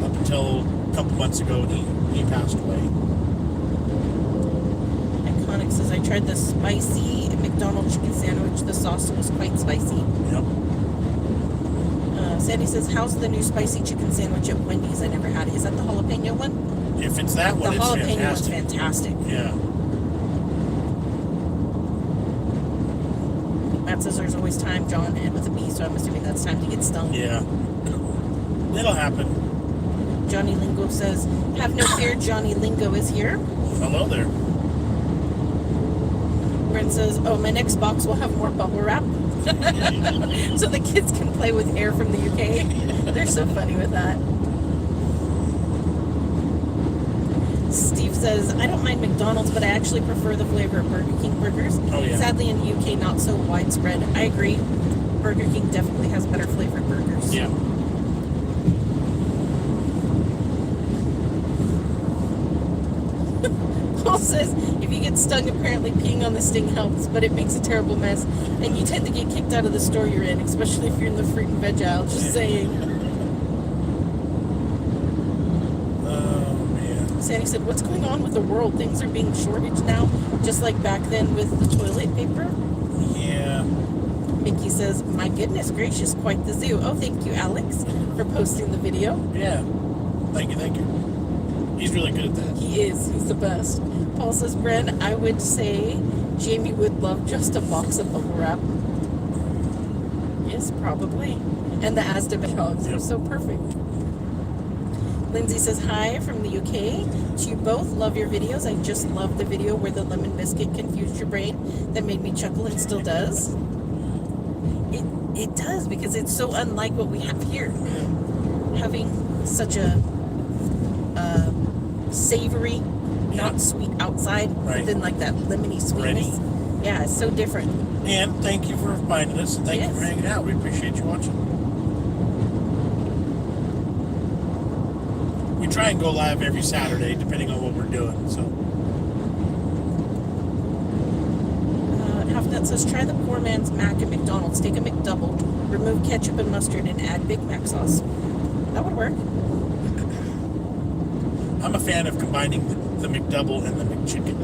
up until a couple months ago, and he passed away. Iconic says, I tried the spicy McDonald's chicken sandwich. The sauce was quite spicy. Yep. Sandy says, how's the new spicy chicken sandwich at Wendy's? I never had it. Is that the jalapeno one? If it's that one, The it's jalapeno fantastic. one's fantastic. Yeah. Matt says there's always time, John, and with a B, so I'm assuming that's time to get stung. Yeah. It'll happen. Johnny Lingo says, have no fear, Johnny Lingo is here. Hello there. Brent says, oh, my next box will have more bubble wrap. So the kids can play with air from the UK. They're so funny with that. Steve says, I don't mind McDonald's, but I actually prefer the flavor of Burger King burgers. Oh, yeah. Sadly, in the UK, not so widespread. I agree. Burger King definitely has better flavored burgers. Yeah. Paul says, if you get stung, apparently peeing on the sting helps, but it makes a terrible mess, and you tend to get kicked out of the store you're in, especially if you're in the fruit and veg aisle. Just saying. Oh, man. Sandy said, what's going on with the world? Things are being shortage now, just like back then with the toilet paper. Yeah. Mickey says, my goodness gracious, quite the zoo. Oh, thank you, Alex, for posting the video. Yeah. Thank you, thank you. He's really good at that. He is. He's the best. Paul says, Bren, I would say Jamie would love just a box of bubble wrap. Yes, probably. And the Asda dogs are so perfect. Lindsay says, hi from the UK. To you both, love your videos. I just love the video where the lemon biscuit confused your brain. That made me chuckle and still does. It does, because it's so unlike what we have here. Having such a savory, not sweet outside, but then like that lemony sweetness. Yeah, it's so different. And thank you for finding us, and thank you for hanging out. We appreciate you watching. We try and go live every Saturday, depending on what we're doing. So. Halfnut says, try the poor man's mac at McDonald's. Take a McDouble, remove ketchup and mustard, and add Big Mac sauce. That would work. I'm a fan of combining the McDouble and the McChicken.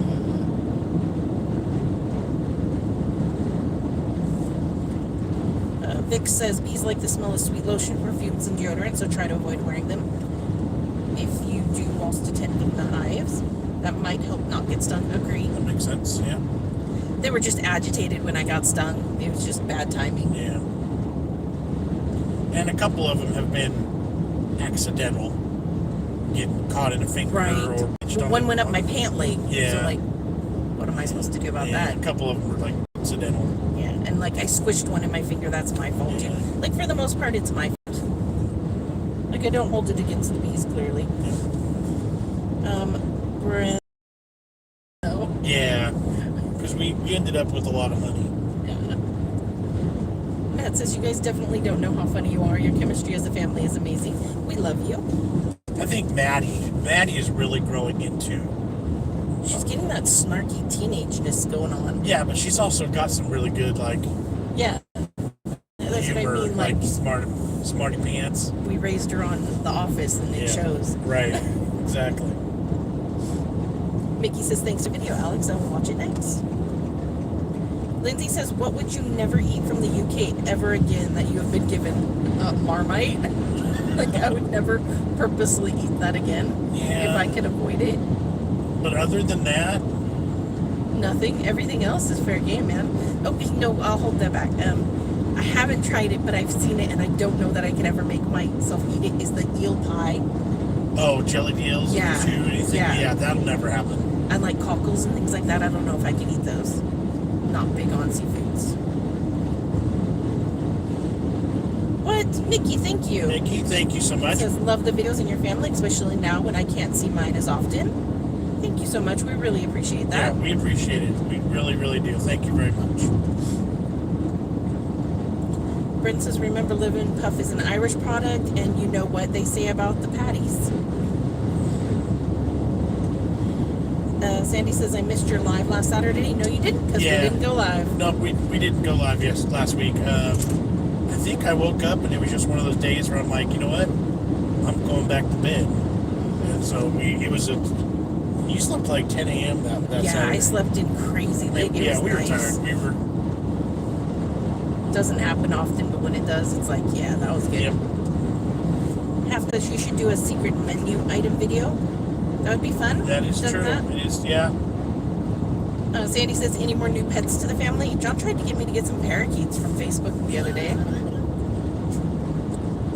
Vic says, bees like the smell of sweet lotion, perfumes, and deodorant, so try to avoid wearing them. If you do whilst attending the hives, that might help not get stung. Agree. That makes sense, yeah. They were just agitated when I got stung. It was just bad timing. Yeah. And a couple of them have been accidental. Getting caught in a finger or one went up my pant leg. Yeah. So like, what am I supposed to do about that? A couple of them were like incidental. Yeah, and like I squished one in my finger. That's my fault too. Like for the most part, it's my fault. Like I don't hold it against the bees clearly. We're yeah, because we ended up with a lot of honey. Yeah. Matt says, you guys definitely don't know how funny you are. Your chemistry as a family is amazing. We love you. I think Maddie is really growing into. She's getting that snarky teenageness going on. Yeah, but she's also got some really good yeah. That's humor, what I mean. Like smarty pants. We raised her on The Office, and it shows. Right. Exactly. Mickey says, thanks for video, Alex. I will watch it next. Lindsay says, what would you never eat from the UK ever again that you have been given? Marmite. Like, I would never purposely eat that again if I could avoid it. But other than that, nothing. Everything else is fair game, man. Oh, no, I'll hold that back. I haven't tried it, but I've seen it, and I don't know that I can ever make myself eat it. Is the eel pie. Oh, jellied eels? Yeah. Yeah, that'll never happen. And like cockles and things like that. I don't know if I can eat those. Not big on seafoods. What? Mickey, thank you. Mickey, thank you so much. It says, love the videos in your family, especially now when I can't see mine as often. Thank you so much. We really appreciate that. Yeah, we appreciate it. We really, really do. Thank you very much. Brent says, remember Living Puff is an Irish product, and you know what they say about the patties. Sandy says, I missed your live last Saturday. No, you didn't, because we didn't go live. No, we didn't go live last week. I think I woke up and it was just one of those days where I'm like, you know what? I'm going back to bed. And so you slept like 10 a.m. that Saturday. I slept in crazy late. We nice. were tired. Doesn't happen often, but when it does, it's like, yeah, that was good. Yep. Half that you should do a secret menu item video. That would be fun. That is true. It is, yeah. Sandy says, any more new pets to the family? John tried to get me to get some parakeets from Facebook the other day.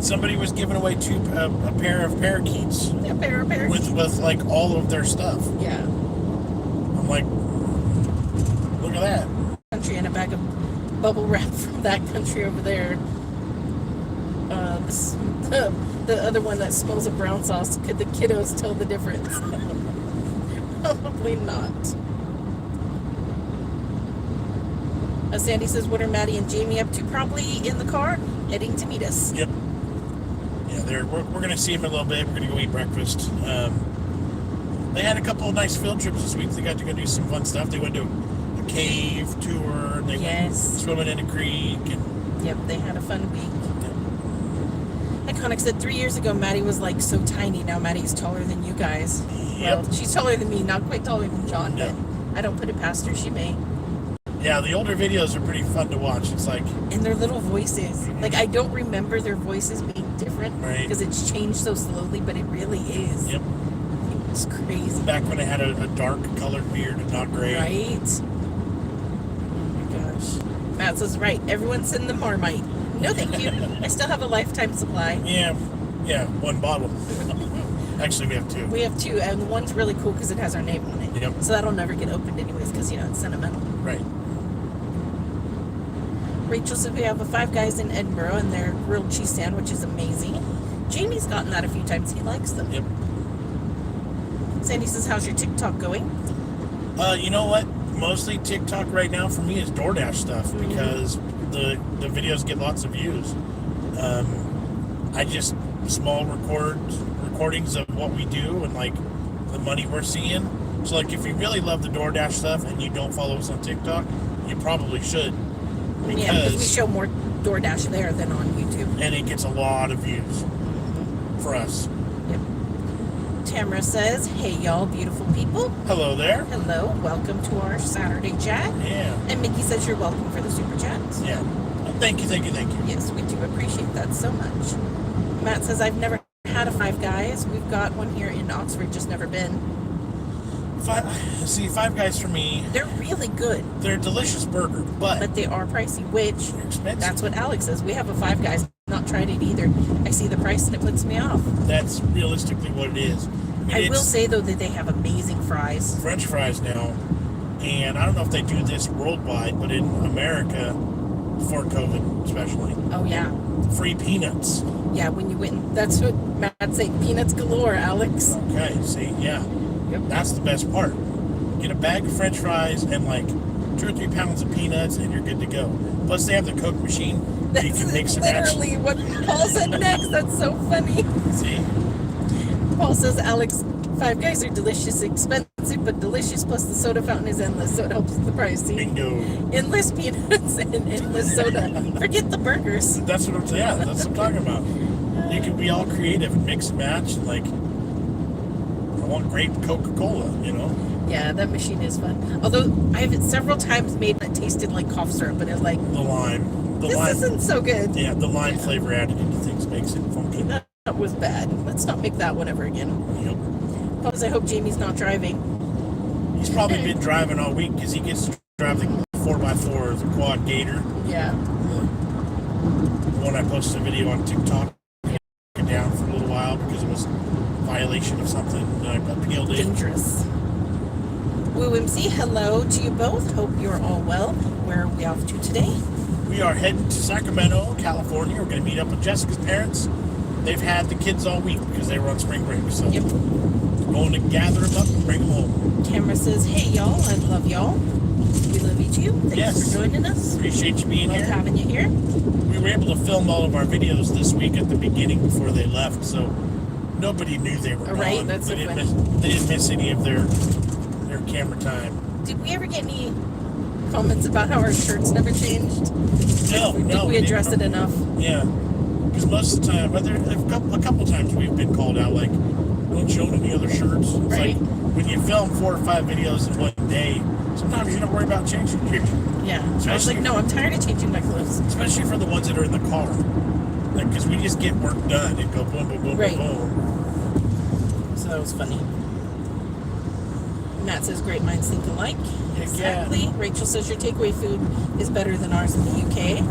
Somebody was giving away a pair of parakeets. A pair of parakeets. With like all of their stuff. Yeah. I'm like, look at that. Country and a bag of bubble wrap from that country over there. The other one that smells of brown sauce. Could the kiddos tell the difference? Probably not. Sandy says, what are Maddie and Jamie up to? Probably in the car, heading to meet us. Yep. Yeah, we're going to see them in a little bit. We're going to go eat breakfast. They had a couple of nice field trips this week. They got to go do some fun stuff. They went to a cave tour. They went swimming in a creek. Yep, they had a fun week. Iconic said 3 years ago Maddie was like so tiny. Now Maddie's taller than you guys. Yep. Well, she's taller than me, not quite taller than John, Yep. but I don't put it past her. She may. Yeah, the older videos are pretty fun to watch. It's like, and their little voices. Like, I don't remember their voices being different because it's changed so slowly, but it really is. Yep. It's crazy. Back when I had a dark colored beard and not gray. Right? Oh my gosh. Matt says, right, everyone send the Marmite. No, thank you. I still have a lifetime supply. Yeah, one bottle. Actually, we have two. We have two, and one's really cool because it has our name on it. Yep. So that'll never get opened anyways because, it's sentimental. Right. Rachel said we have a Five Guys in Edinburgh, and their grilled cheese sandwich is amazing. Jamie's gotten that a few times. He likes them. Yep. Sandy says, how's your TikTok going? You know what? Mostly TikTok right now for me is DoorDash stuff because the videos get lots of views. I just small recordings of what we do and like the money we're seeing. So like if you really love the DoorDash stuff and you don't follow us on TikTok, you probably should. Because we show more DoorDash there than on YouTube. And it gets a lot of views for us. Yep. Tamara says, hey y'all beautiful people. Hello there. Hello. Welcome to our Saturday chat. Yeah. And Mickey says you're welcome for the super chat. Yeah. Thank you. Yes, we do appreciate that so much. Matt says, I've never had a Five Guys. We've got one here in Oxford, just never been. Five Guys for me. They're really good. They're a delicious burger, but they are pricey, which they're expensive. That's what Alex says. We have a Five Guys. Not tried it either. I see the price and it puts me off. That's realistically what it is. I will say though that they have amazing fries. French fries now, and I don't know if they do this worldwide, but in America, before COVID especially. Oh yeah. Free peanuts. Yeah, when you went, that's what Matt's saying. Peanuts galore, Alex. Okay, see, yeah. Yep. That's the best part. Get a bag of French fries and like 2 or 3 pounds of peanuts, and you're good to go. Plus, they have the Coke machine. That's you can mix and match. Literally what Paul said next. That's so funny. See? Paul says, Alex, Five Guys are delicious, expensive, but delicious. Plus, the soda fountain is endless, so it helps with the price. See? Bingo. Endless peanuts and endless soda. Forget the burgers. That's what I'm saying. Yeah, that's what I'm talking about. You can be all creative and mix and match. Like, I want grape Coca-Cola, Yeah, that machine is fun. Although I have it several times made that tasted like cough syrup, but it's like the lime. This isn't so good. Yeah, the lime flavor added into things makes it funky. That was bad. Let's not make that one ever again. Yep. Plus, I hope Jamie's not driving. He's probably been driving all week because he gets to drive the 4x4, the quad gator. Yeah. The one I posted a video on TikTok. Took it down for a little while because it was a violation of something. And I appealed it. Dangerous. Woo MC, hello to you both. Hope you're all well. Where are we off to today? We are heading to Sacramento, California. We're going to meet up with Jessica's parents. They've had the kids all week because they were on spring break. So yep. We're going to gather them up and bring them home. Tamara says, hey y'all, I love y'all. We love you too. Thanks for joining us. Appreciate you being Love here. having you here. We were able to film all of our videos this week at the beginning before they left, so nobody knew they were gone. Right, that's so funny. They didn't miss any of their their camera time. Did we ever get any comments about how our shirts never changed? No, Did we address it enough? Yeah. Because most of the time, a couple times we've been called out, like, don't show any other shirts. It's Right. like, when you film 4 or 5 videos in one day, sometimes you don't worry about changing your Yeah. I was Especially- like, no, I'm tired of changing my clothes. especially for the ones that are in the car. Like, because we just get work done and go boom, boom, boom, Right. boom, boom. So that was funny. Matt says great minds think alike. Heck Exactly. yeah. Rachel says your takeaway food is better than ours in the UK.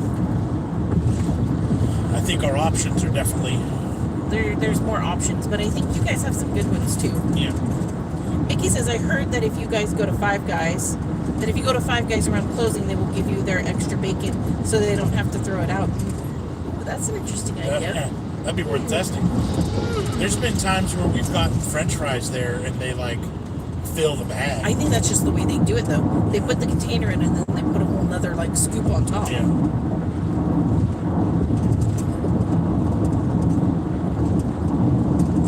I think our options are definitely, There's more options, but I think you guys have some good ones too. yeah. Mickey says I heard that if you guys go to Five Guys, around closing, they will give you their extra bacon so they don't have to throw it out. Ooh, that's an interesting idea. That'd be worth testing. There's been times where we've gotten French fries there and they like fill the bag. I think that's just the way they do it though. They put the container in and then they put a whole nother like scoop on top. Yeah.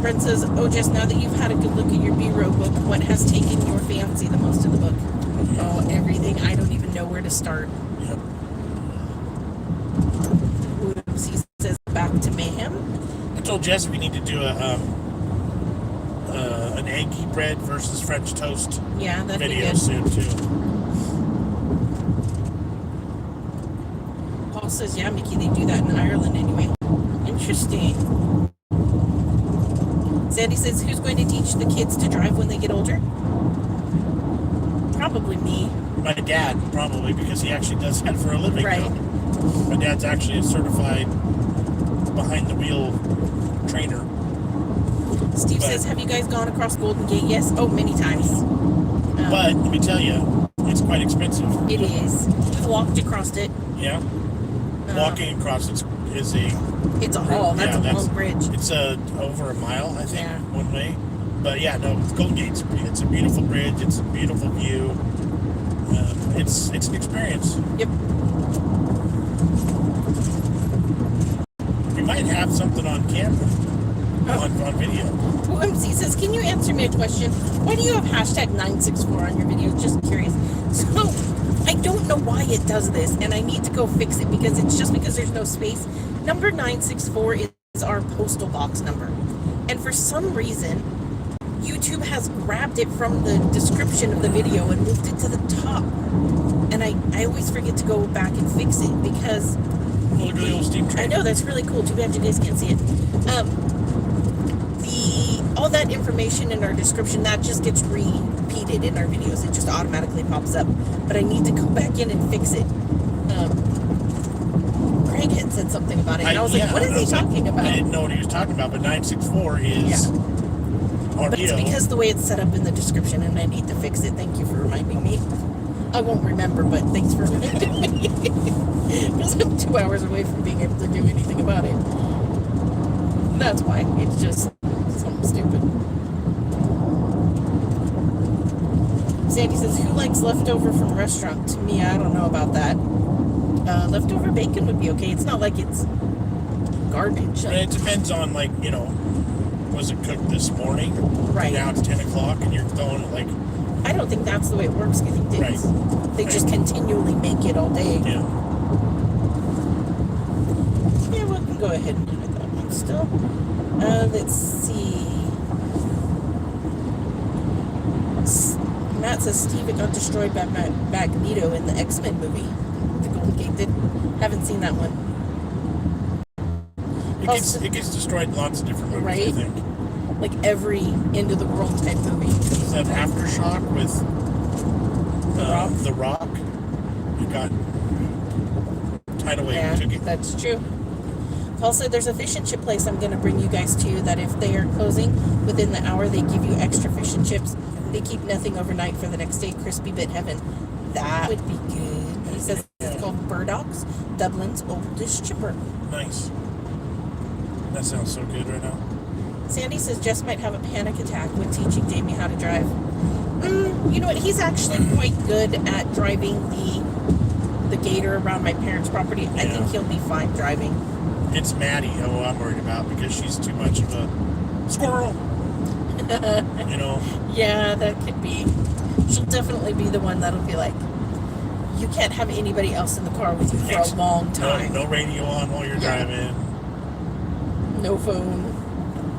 Brent says, oh, Jess, now that you've had a good look at your B-row book, what has taken your fancy the most in the book? Oh, everything. I don't even know where to start. Yep. Oops, he says, back to mayhem. I told Jess we need to do an eggy bread versus French toast Yeah, that'd be video good. soon too. Paul says, yeah, Mickey, they do that in Ireland anyway. Interesting. Sandy says, who's going to teach the kids to drive when they get older? Probably me. My dad, probably, because he actually does that for a living. Right. now. My dad's actually a certified behind the wheel trainer. Steve But- says, have you guys gone across Golden Gate? Yes. Oh, many times. But let me tell you, it's quite expensive. It is. We've walked across it. Yeah. Walking across it is a It's a haul. That's Yeah, a long bridge. It's over a mile, I think, Yeah. one way. But yeah, no, Golden Gate's it's a beautiful bridge. It's a beautiful view. It's an experience. Yep. We might have something on camera, Oh. on video. OMC says, can you answer me a question? Why do you have hashtag 964 on your videos? Just curious. So, I don't know why it does this, and I need to go fix it because it's just because there's no space. Number 964 is our postal box number. And for some reason, YouTube has grabbed it from the description of the video and moved it to the top. And I always forget to go back and fix it because Look at the old steam I train. know, that's really cool. Too bad you guys can't see it. All that information in our description, that just gets repeated in our videos. It just automatically pops up. But I need to go back in and fix it. Craig had said something about it, and I was like, what is he talking about? I didn't know what he was talking about, but 964 is our But it's deal. because the way it's set up in the description, and I need to fix it. Thank you for reminding me. I won't remember, but thanks for reminding me. Because I'm 2 hours away from being able to do anything about it. That's why. It's just something stupid. Sandy says, who likes leftover from a restaurant? To me, I don't know about that. Leftover bacon would be okay. It's not like it's garbage. But it depends on, like, was it cooked this morning? Right. Now it's 10 o'clock and you're throwing it like, I don't think that's the way it works. I think they, Right. they just continually make it all day. yeah. Yeah, we can go ahead and edit that one still. Let's see. Matt says Steve, it got destroyed by Magneto in the X-Men movie. The Golden Gate. Haven't seen that one. It gets destroyed in lots of different movies, I Right. think. Like every end of the world type movie. Is that Aftershock with Rock? The Rock? It got tidal wave Yeah, took it. that's true. Paul said there's a fish and chip place I'm going to bring you guys to that if they are closing within the hour, they give you extra fish and chips. They keep nothing overnight for the next day. Crispy bit heaven. That would be good. He says it's called P.O.Box, Dublin's oldest chipper. Nice. That sounds so good right now. Sandy says Jess might have a panic attack when teaching Jamie how to drive. You know what? He's actually quite good at driving the gator around my parents' property. I think he'll be fine driving. It's Maddie who I'm worried about because she's too much of a squirrel. Yeah, that could be. she'll definitely be the one that'll be like, you can't have anybody else in the car with you for a long time. No radio on while you're driving. No phone.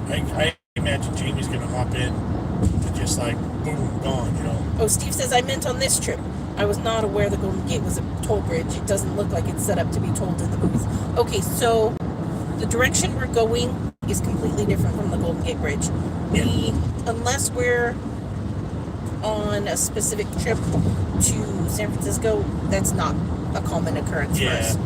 I imagine Jamie's going to hop in and just like, boom, gone, you know. Oh, Steve says, I meant on this trip. I was not aware the Golden Gate was a toll bridge. It doesn't look like it's set up to be tolled in the movies. Okay, so the direction we're going is completely different from the Golden Gate Bridge. Unless we're on a specific trip to San Francisco, that's not a common occurrence for us.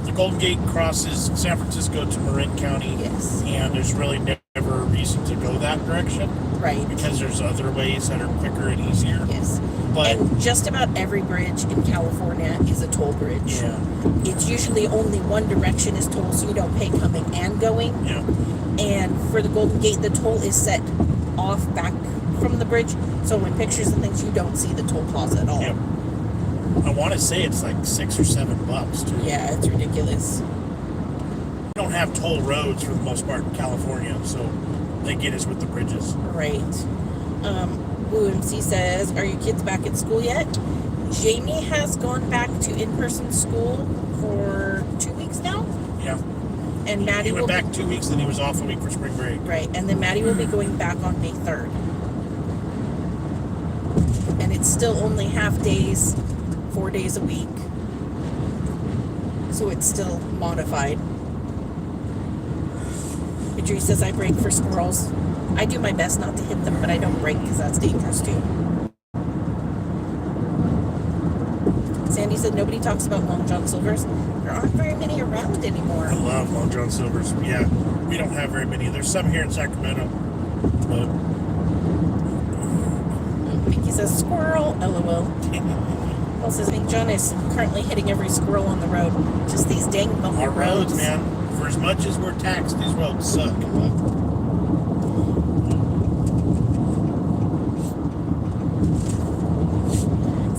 The Golden Gate crosses San Francisco to Marin County. Yes. And there's really never a reason to go that direction. Right. Because there's other ways that are quicker and easier. Yes. But and just about every bridge in California is a toll bridge. Yeah. It's usually only one direction is toll, so you don't pay coming and going. Yeah. And for the Golden Gate, the toll is set off back from the bridge, so in pictures and things, you don't see the toll plaza at all. Yep. I want to say it's like $6 or $7 too. Yeah, it's ridiculous. We don't have toll roads for the most part in California, so they get us with the bridges. Right. WooMC says, are your kids back at school yet? Jamie has gone back to in-person school for 2 weeks now. Yeah. And Maddie he went back 2 weeks, then he was off a week for spring break. Right, and then Maddie will be going back on May 3rd. And it's still only half days, 4 days a week. So it's still modified. Idris says, I brake for squirrels. I do my best not to hit them, but I don't brake because that's dangerous too. Sandy said, nobody talks about Long John Silver's. There aren't very many around anymore. I love Long John Silver's. Yeah, we don't have very many. There's some here in Sacramento. But Vicky says, squirrel, LOL. Paul says, I think John is currently hitting every squirrel on the road. Just these dang bumpy our roads, roads. man, for as much as we're taxed, these roads suck.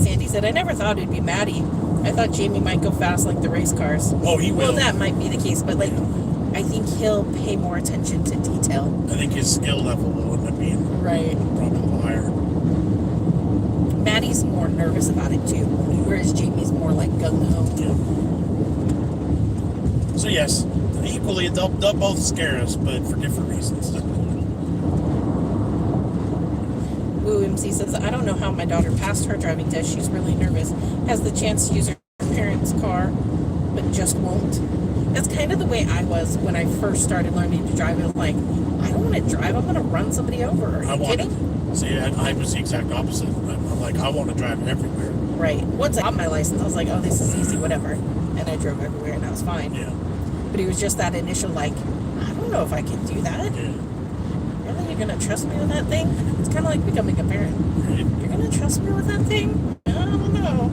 Sandy said, I never thought it'd be Maddie. I thought Jamie might go fast like the race cars. Oh, he will. Well, that might be the case, but like, I think he'll pay more attention to detail. I think his skill level will end up being Right. probably higher. Maddie's more nervous about it too, whereas Jamie's more like gung-ho. Yeah. So yes, equally, they'll both scare us, but for different reasons. WooMC says, I don't know how my daughter passed her driving test. She's really nervous. Has the chance to use her parents' car, but just won't. That's kind of the way I was when I first started learning to drive. I was like, I don't want to drive. I'm going to run somebody over. Are you kidding? See, I was the exact opposite. I'm like, I want to drive everywhere. Right. Once I got my license, I was like, oh, this is easy, whatever. And I drove everywhere, and I was fine. Yeah. But it was just that initial, like, I don't know if I can do that. Yeah. Really? You're going to trust me with that thing? It's kind of like becoming a parent. Right. You're going to trust me with that thing? I don't know.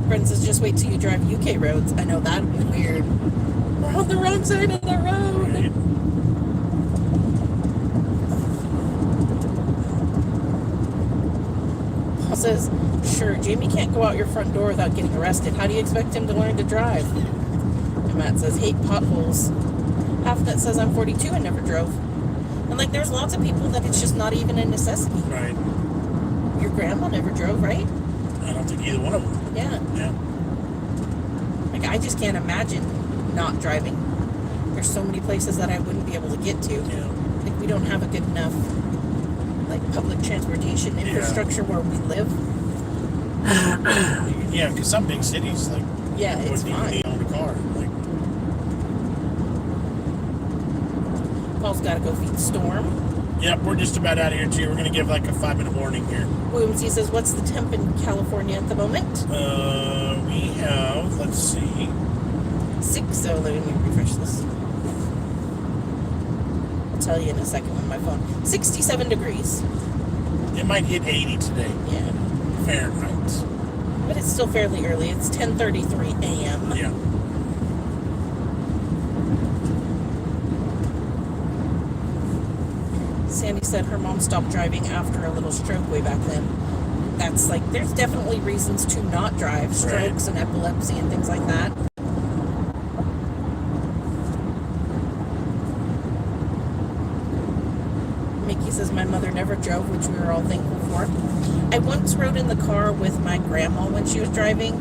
Brent says, just wait till you drive UK roads. I know that'd be weird. We're on the wrong side of the road. Right. Paul says, sure, Jamie can't go out your front door without getting arrested. How do you expect him to learn to drive? And Matt says, hate potholes. Halfnut says, I'm 42 and never drove. And like, there's lots of people that it's just not even a necessity. Right. Your grandma never drove, right? I don't think either one of them. Yeah. Yeah. Like, I just can't imagine not driving. There's so many places that I wouldn't be able to get to. Yeah. Like, we don't have a good enough, like, public transportation infrastructure where we live. Yeah, because some big cities, like, Yeah, it's wouldn't even fine. need own a car. Like, Paul's got to go feed Storm. yep, we're just about out of here, too. We're going to give, like, a 5-minute warning here. WMC says, what's the temp in California at the moment? We have, let's see. 6, so let me refresh this. I'll tell you in a second on my phone. 67 degrees. It might hit 80 today. Yeah. Fahrenheit. But it's still fairly early. It's 10:33 a.m. Yeah. Sandy said her mom stopped driving after a little stroke way back then. That's like, there's definitely reasons to not drive. Strokes and epilepsy and things like that. Mickey says my mother never drove, which we were all thankful for. I once rode in the car with my grandma when she was driving,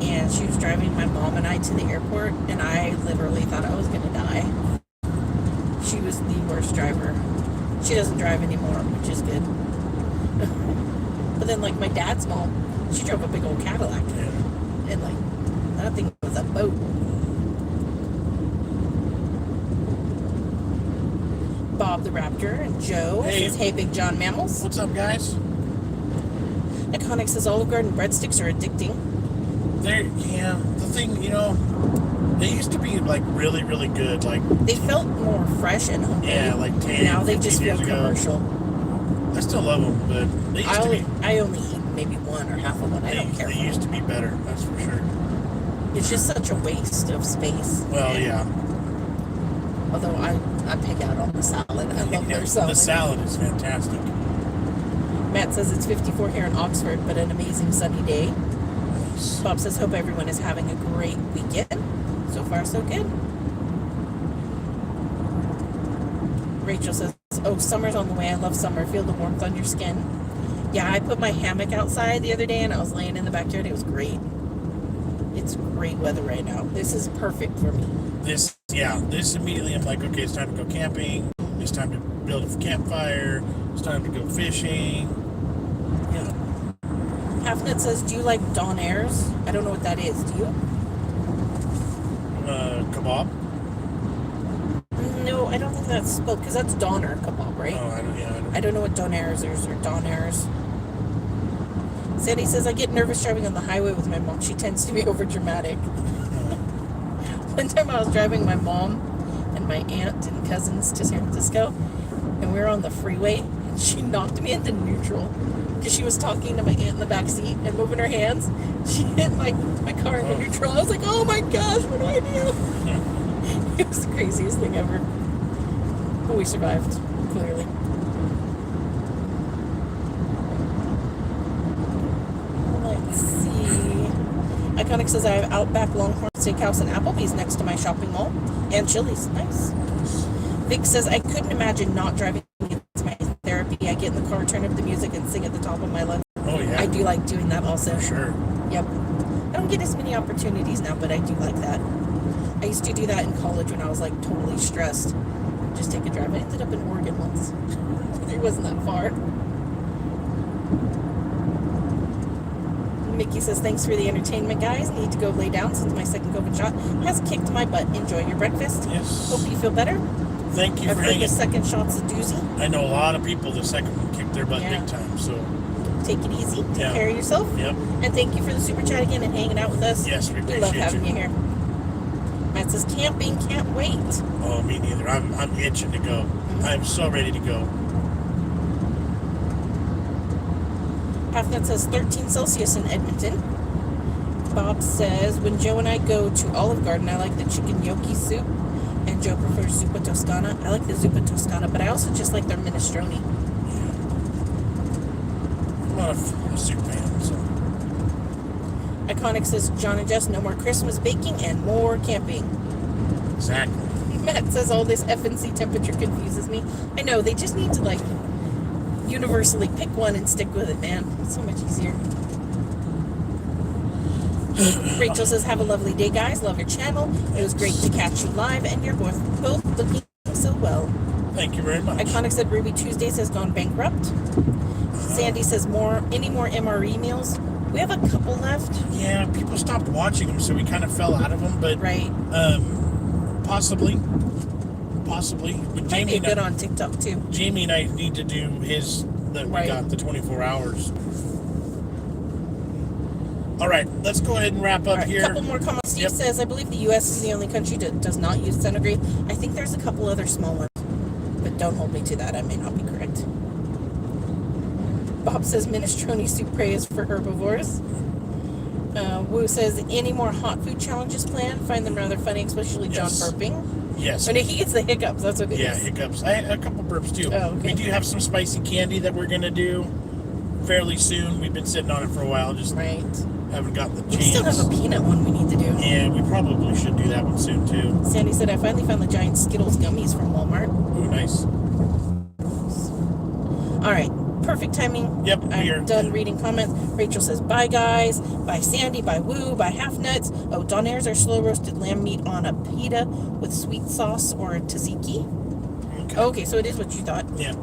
and she was driving my mom and I to the airport, and I literally thought I was going to die. She was the worst driver. She doesn't drive anymore, which is good. But then, like, my dad's mom, she drove a big old Cadillac. And, like, that thing was a boat. Bob the Raptor and Joe says, hey, Big John Mammals. What's up, guys? Iconic says Olive Garden breadsticks are addicting. The thing, they used to be, like, really, really good. Like, they felt more fresh and homemade. Yeah, like 10, now they just feel 15 years commercial. I still love them, but they used to be. I only eat maybe one or half of one. I don't care. They used to be better, that's for sure. It's just such a waste of space. Well, yeah. Although I pig out on the salad. I love their salad. The salad is fantastic. Matt says it's 54 here in Oxford, but an amazing sunny day. Nice. Bob says, hope everyone is having a great weekend. So far, so good. Rachel says, oh, summer's on the way. I love summer. Feel the warmth on your skin. Yeah, I put my hammock outside the other day, and I was laying in the backyard. It was great. It's great weather right now. This is perfect for me. This immediately I'm like, okay, it's time to go camping. It's time to build a campfire. It's time to go fishing. Yeah. Halfnet says, do you like Donairs? I don't know what that is. Do you? Kebab? No, I don't think that's spelled, because that's Doner kebab, right? Oh, I don't know what Donairs is or Donairs. Sandy says, I get nervous driving on the highway with my mom. She tends to be over dramatic. One time I was driving my mom and my aunt and cousins to San Francisco, and we were on the freeway, and she knocked me into neutral because she was talking to my aunt in the back seat and moving her hands. She hit my car into neutral. I was like, oh my gosh, what do I do? It was the craziest thing ever. But we survived, clearly. Let's see. Iconic says I have Outback Longhorn Steakhouse and Applebee's next to my shopping mall. And Chili's. Nice. Vic says I couldn't imagine not driving. It's my therapy. I get in the car, turn up the music, and sing at the top of my lungs. Oh, yeah. I do like doing that also. For sure. Yep. I don't get as many opportunities now, but I do like that. I used to do that in college when I was, like, totally stressed. Just take a drive. I ended up in Oregon once. It wasn't that far. Mickey says, thanks for the entertainment, guys. Need to go lay down since my second COVID shot has kicked my butt. Enjoy your breakfast. Yes. Hope you feel better. Thank you I've for heard hanging. the second shot's a doozy. I know a lot of people, the second one kicked their butt big time, so. Take it easy. Take care of yourself. Yep. And thank you for the super chat again and hanging out with us. Yes, we appreciate love having you here. Matt says, camping, can't wait. Oh, me neither. I'm itching to go. I'm so ready to go. Halfnet says 13 Celsius in Edmonton. Bob says, when Joe and I go to Olive Garden, I like the chicken gnocchi soup, and Joe prefers zuppa toscana. I like the zuppa toscana, but I also just like their minestrone. Yeah. I'm not a soup fan, so. Iconic says, Jon Jess, no more Christmas baking and more camping. Exactly. Matt says, all this FNC temperature confuses me. I know, they just need to, like, universally pick one and stick with it, man. It's so much easier. Rachel says, have a lovely day, guys. Love your channel. It was great to catch you live, and you're both looking so well. Thank you very much. Iconic said, Ruby Tuesdays has gone bankrupt. Sandy says, any more MRE meals? We have a couple left. Yeah, people stopped watching them, so we kind of fell out of them, but right. Possibly. But Might be good on TikTok too. Jamie and I need to do his that we got the 24 hours. All right, let's go ahead and wrap up here. A couple more comments. Steve says, I believe the U.S. is the only country that does not use centigrade. I think there's a couple other small ones, but don't hold me to that. I may not be correct. Bob says minestrone soup praise for herbivores. Wu says, any more hot food challenges planned? Find them rather funny, especially John burping. Yes. When he gets the hiccups, that's what it is. Yeah, hiccups. I had a couple burps too. Oh, okay. We do have some spicy candy that we're going to do fairly soon. We've been sitting on it for a while. Just haven't got the chance. We still have a peanut one we need to do. Yeah, we probably should do that one soon too. Sandy said, I finally found the giant Skittles gummies from Walmart. Ooh, nice. All right. Perfect timing. Yep, we're I'm done reading comments. Rachel says, bye, guys. Bye, Sandy. Bye, Woo. Bye, Half Nuts. Oh, Donaire's our slow roasted lamb meat on a pita with sweet sauce or tzatziki. Okay, so it is what you thought. Yeah.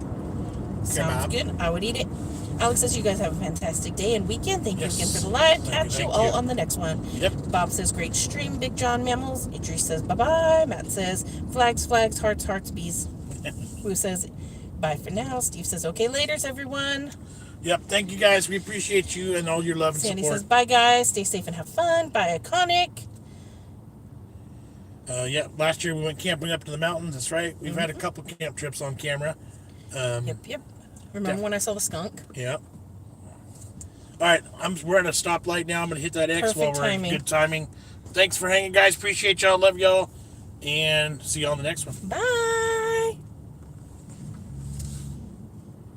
Sounds good. I would eat it. Alex says, you guys have a fantastic day and weekend. Thank you again for the live. Catch you all on the next one. Yep. Bob says, great stream, Big John Mammals. Idris says, bye-bye. Matt says, flags, flags, hearts, hearts, bees. Woo says, bye for now. Steve says, okay, laters, everyone. Yep. Thank you, guys. We appreciate you and all your love and Sandy support. says, bye, guys. Stay safe and have fun. Bye, Iconic. Yeah, last year we went camping up to the mountains. That's right. We've had a couple camp trips on camera. Yep. Remember when I saw the skunk? Yeah. All right, we're at a stoplight now. I'm going to hit that X while we're in good timing. Thanks for hanging, guys. Appreciate y'all. Love y'all. And see y'all on the next one. Bye.